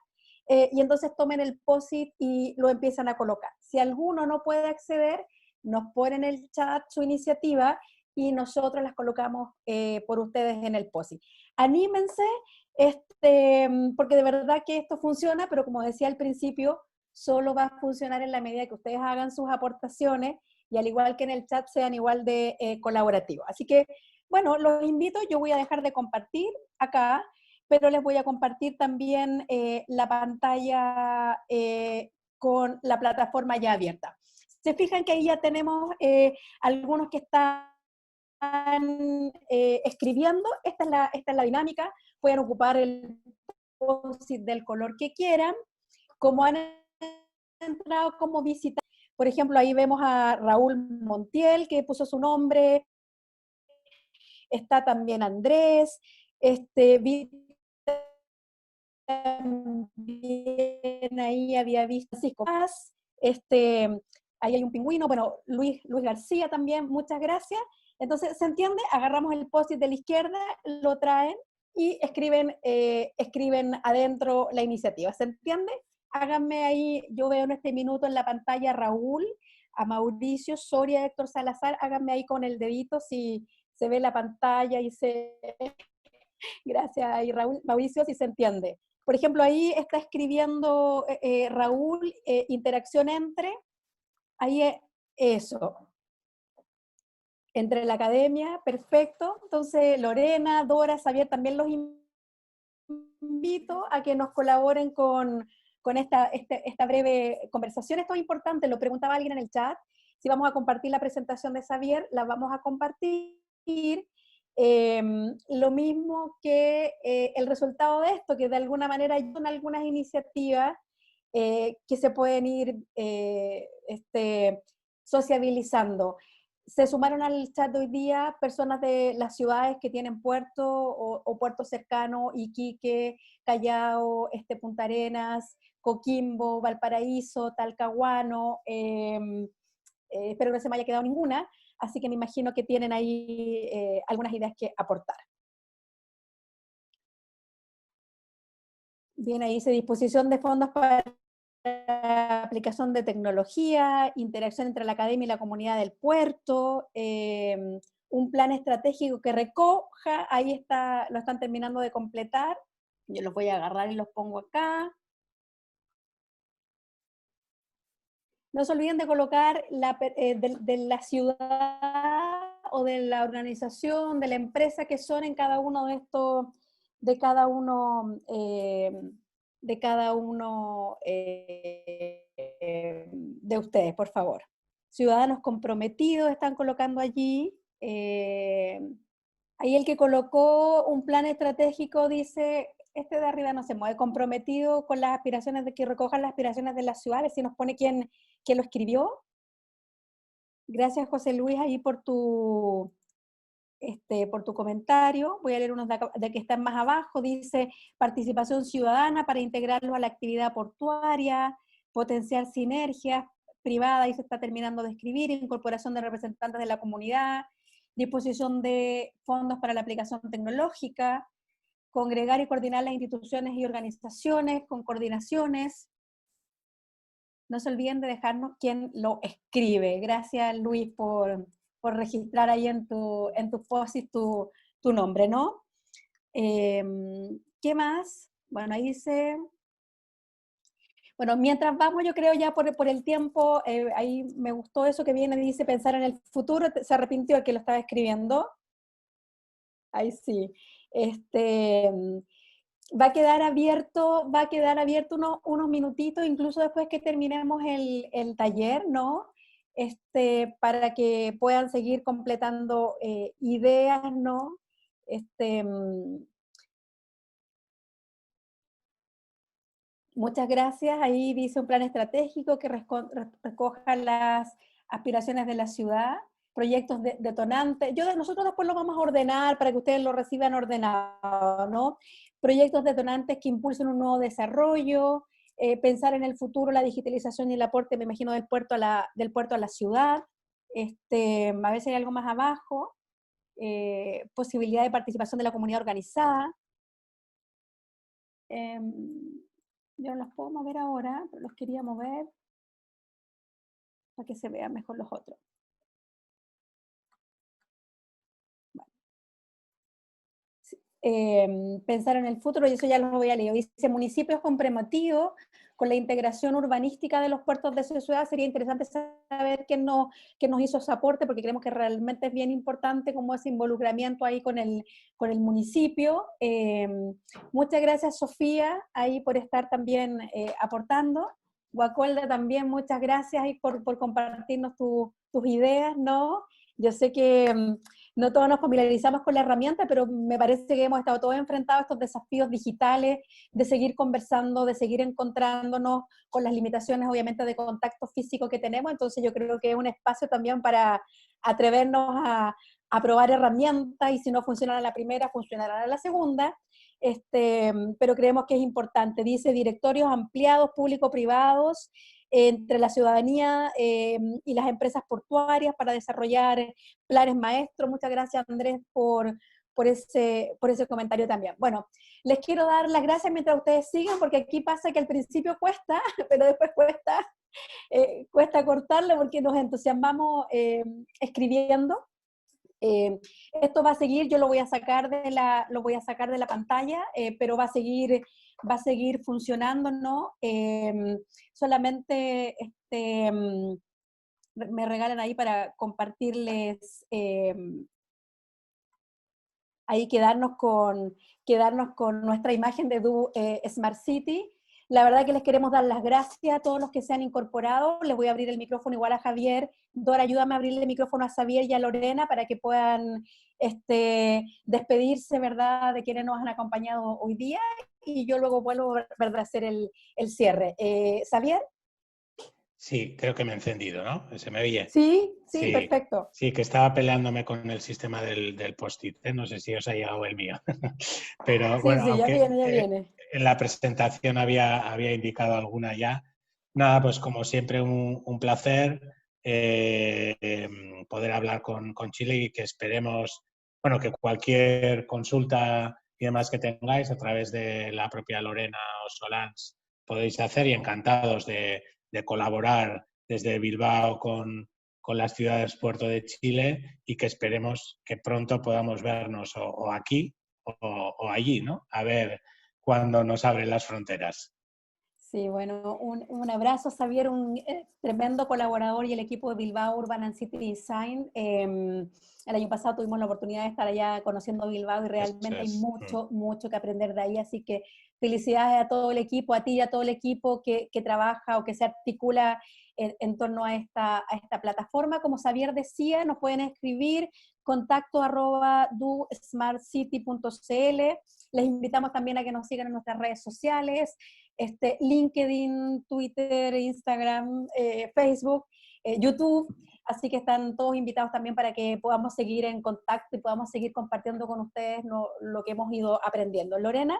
y entonces tomen el post-it y lo empiezan a colocar. Si alguno no puede acceder, nos ponen en el chat su iniciativa y nosotros las colocamos por ustedes en el post-it. Anímense, porque de verdad que esto funciona, pero como decía al principio, solo va a funcionar en la medida que ustedes hagan sus aportaciones y al igual que en el chat sean igual de colaborativos. Así que, bueno, los invito, yo voy a dejar de compartir acá, pero les voy a compartir también la pantalla con la plataforma ya abierta. Se fijan que ahí ya tenemos algunos que están escribiendo. Esta es la dinámica. Pueden ocupar el post-it del color que quieran. Como han entrado como visitantes, por ejemplo, ahí vemos a Raúl Montiel, que puso su nombre. Está también Andrés. Vi también ahí había visto Francisco Paz. Ahí hay un pingüino. Bueno, Luis García también, muchas gracias. Entonces, ¿se entiende? Agarramos el post-it de la izquierda, lo traen y escriben adentro la iniciativa. ¿Se entiende? Háganme ahí, yo veo en este minuto en la pantalla a Raúl, a Mauricio, Soria, Héctor Salazar, háganme ahí con el dedito si se ve la pantalla y se... Gracias, y Raúl, Mauricio, si se entiende. Por ejemplo, ahí está escribiendo Raúl, interacción ahí es eso. Entre la academia, perfecto. Entonces, Lorena, Dora, Xavier, también los invito a que nos colaboren con esta breve conversación. Esto es importante, lo preguntaba alguien en el chat, si vamos a compartir la presentación de Xavier, la vamos a compartir. Lo mismo que el resultado de esto, que de alguna manera hay algunas iniciativas que se pueden ir sociabilizando. Se sumaron al chat de hoy día personas de las ciudades que tienen puerto o puertos cercanos, Iquique, Callao, Punta Arenas, Coquimbo, Valparaíso, Talcahuano, espero que no se me haya quedado ninguna, así que me imagino que tienen ahí algunas ideas que aportar. Bien, ahí dice disposición de fondos para aplicación de tecnología, interacción entre la academia y la comunidad del puerto, un plan estratégico que recoja, ahí está, lo están terminando de completar, yo los voy a agarrar y los pongo acá. No se olviden de colocar de la ciudad o de la organización, de la empresa que son en cada uno de estos, de cada uno de ustedes, por favor. Ciudadanos comprometidos están colocando allí. Ahí el que colocó un plan estratégico dice, de arriba no se mueve, comprometido con las aspiraciones, de que recojan las aspiraciones de las ciudades, si nos pone quién lo escribió. Gracias, José Luis, ahí por tu comentario. Voy a leer unos de que están más abajo. Dice, participación ciudadana para integrarlo a la actividad portuaria, potenciar sinergias privadas, y se está terminando de escribir, incorporación de representantes de la comunidad, disposición de fondos para la aplicación tecnológica, congregar y coordinar las instituciones y organizaciones con coordinaciones. No se olviden de dejarnos quién lo escribe. Gracias, Luis, por registrar ahí en tu post tu nombre, ¿no? ¿Qué más? Bueno, ahí dice... Bueno, mientras vamos, yo creo ya por el tiempo, ahí me gustó eso que viene, dice pensar en el futuro, se arrepintió el que lo estaba escribiendo. Ahí sí. Va a quedar abierto unos minutitos, incluso después que terminemos el taller, ¿no? Para que puedan seguir completando ideas, ¿no? Muchas gracias. Ahí dice un plan estratégico que recoja las aspiraciones de la ciudad, proyectos detonantes. Nosotros después lo vamos a ordenar para que ustedes lo reciban ordenado, ¿no? Proyectos detonantes que impulsen un nuevo desarrollo, pensar en el futuro, la digitalización y el aporte, me imagino, del puerto a la ciudad. A veces hay algo más abajo, posibilidad de participación de la comunidad organizada. Yo no los puedo mover ahora, pero los quería mover para que se vean mejor los otros. Bueno. Sí. Pensar en el futuro, y eso ya lo voy a leer. Dice, municipios comprometidos con la integración urbanística de los puertos de su ciudad. Sería interesante saber quién nos hizo ese aporte, porque creemos que realmente es bien importante como ese involucramiento ahí con el municipio. Muchas gracias, Sofía, ahí por estar también aportando. Guacolda, también muchas gracias ahí por compartirnos tus ideas, ¿no? Yo sé que no todos nos familiarizamos con la herramienta, pero me parece que hemos estado todos enfrentados a estos desafíos digitales, de seguir conversando, de seguir encontrándonos con las limitaciones, obviamente, de contacto físico que tenemos. Entonces yo creo que es un espacio también para atrevernos a probar herramientas, y si no funcionan a la primera, funcionarán a la segunda. Pero creemos que es importante. Dice directorios ampliados, público-privados, entre la ciudadanía y las empresas portuarias para desarrollar planes maestros. Muchas gracias, Andrés, por ese comentario también. Bueno, les quiero dar las gracias mientras ustedes sigan, porque aquí pasa que al principio cuesta, pero después cuesta cortarlo porque nos entusiasmamos escribiendo. Esto va a seguir, yo lo voy a sacar de la pantalla, pero va a seguir funcionando, ¿no? Solamente me regalan ahí para compartirles, ahí quedarnos con nuestra imagen de Do Smart City. La verdad que les queremos dar las gracias a todos los que se han incorporado. Les voy a abrir el micrófono igual a Javier. Dora, ayúdame a abrirle el micrófono a Xavier y a Lorena para que puedan despedirse, ¿verdad?, de quienes nos han acompañado hoy día, y yo luego vuelvo, ¿verdad?, a hacer el cierre. ¿Xavier? Sí, creo que me he encendido, ¿no? ¿Se me oye? Sí, Sí, perfecto. sí, que estaba peleándome con el sistema del post-it, ¿eh? No sé si os ha llegado el mío. Pero bueno, Sí, ya aunque viene. en la presentación había indicado alguna ya. Nada, pues como siempre un placer poder hablar con Chile, y que esperemos, bueno, que cualquier consulta y demás que tengáis a través de la propia Lorena o Solans podéis hacer, y encantados de colaborar desde Bilbao con las ciudades puerto de Chile, y que esperemos que pronto podamos vernos o aquí o allí, ¿no? A ver cuándo nos abren las fronteras. Sí, bueno, un abrazo, Xavier, un tremendo colaborador, y el equipo de Bilbao Urban and City Design. El año pasado tuvimos la oportunidad de estar allá conociendo Bilbao, y realmente hay mucho que aprender de ahí, así que felicidades a todo el equipo, a ti y a todo el equipo que trabaja o que se articula en torno a esta plataforma. Como Xavier decía, nos pueden escribir contacto@dosmartcity.cl. Les invitamos también a que nos sigan en nuestras redes sociales, LinkedIn, Twitter, Instagram, Facebook, YouTube, así que están todos invitados también para que podamos seguir en contacto y podamos seguir compartiendo con ustedes lo que hemos ido aprendiendo. Lorena.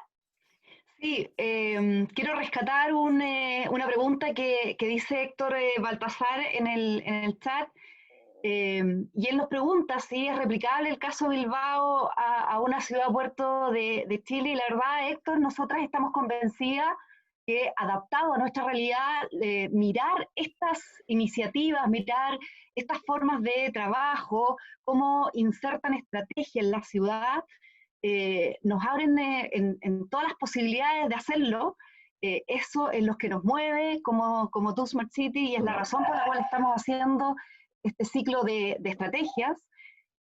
Sí, quiero rescatar una pregunta que dice Héctor Baltasar en el chat, y él nos pregunta si es replicable el caso Bilbao a una ciudad puerto de Chile, y la verdad, Héctor, nosotras estamos convencidas que, adaptado a nuestra realidad, mirar estas iniciativas, mirar estas formas de trabajo, cómo insertan estrategia en la ciudad, nos abren en todas las posibilidades de hacerlo. Eso es lo que nos mueve como Do Smart City, y es la razón por la cual estamos haciendo este ciclo de estrategias.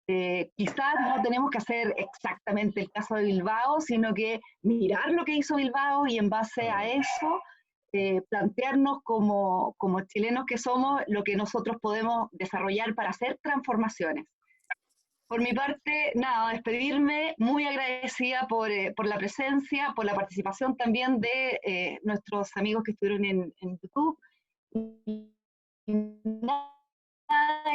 Quizás no tenemos que hacer exactamente el caso de Bilbao, sino que mirar lo que hizo Bilbao, y en base a eso plantearnos como chilenos que somos lo que nosotros podemos desarrollar para hacer transformaciones. Por mi parte, nada, despedirme, muy agradecida por la presencia, por la participación también de nuestros amigos que estuvieron en YouTube.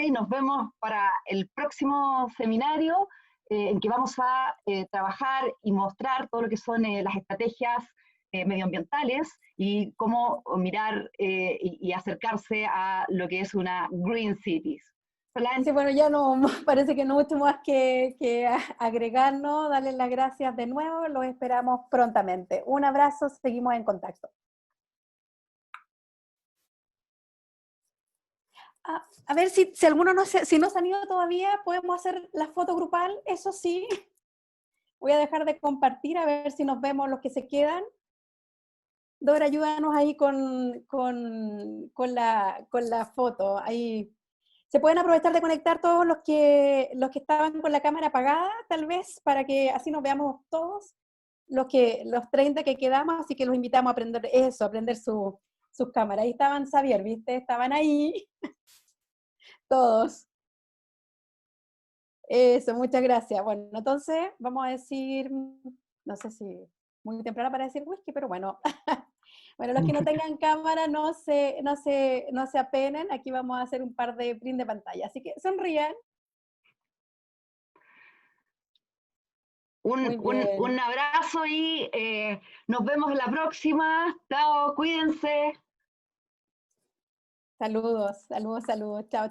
Y nos vemos para el próximo seminario, en que vamos a trabajar y mostrar todo lo que son las estrategias medioambientales, y cómo mirar y acercarse a lo que es una Green Cities. Sí, bueno, ya no, parece que no mucho más que agregarnos. Darles las gracias de nuevo, los esperamos prontamente. Un abrazo, seguimos en contacto. A ver si alguno no se han ido todavía, podemos hacer la foto grupal, eso sí. Voy a dejar de compartir, a ver si nos vemos los que se quedan. Dora, ayúdanos ahí con la foto. Ahí. ¿Se pueden aprovechar de conectar todos los que estaban con la cámara apagada, tal vez, para que así nos veamos todos, los 30 que quedamos, así que los invitamos a aprender eso, a aprender sus cámaras. Ahí estaban, Xavier, ¿viste? Estaban ahí todos. Eso, muchas gracias. Bueno, entonces vamos a decir, no sé si muy temprano para decir whisky, pero bueno. Bueno, los que no tengan cámara no se apenen, aquí vamos a hacer un par de print de pantalla, así que sonrían. Un abrazo y nos vemos en la próxima. Chao, cuídense. Saludos, saludos, saludos. Chao.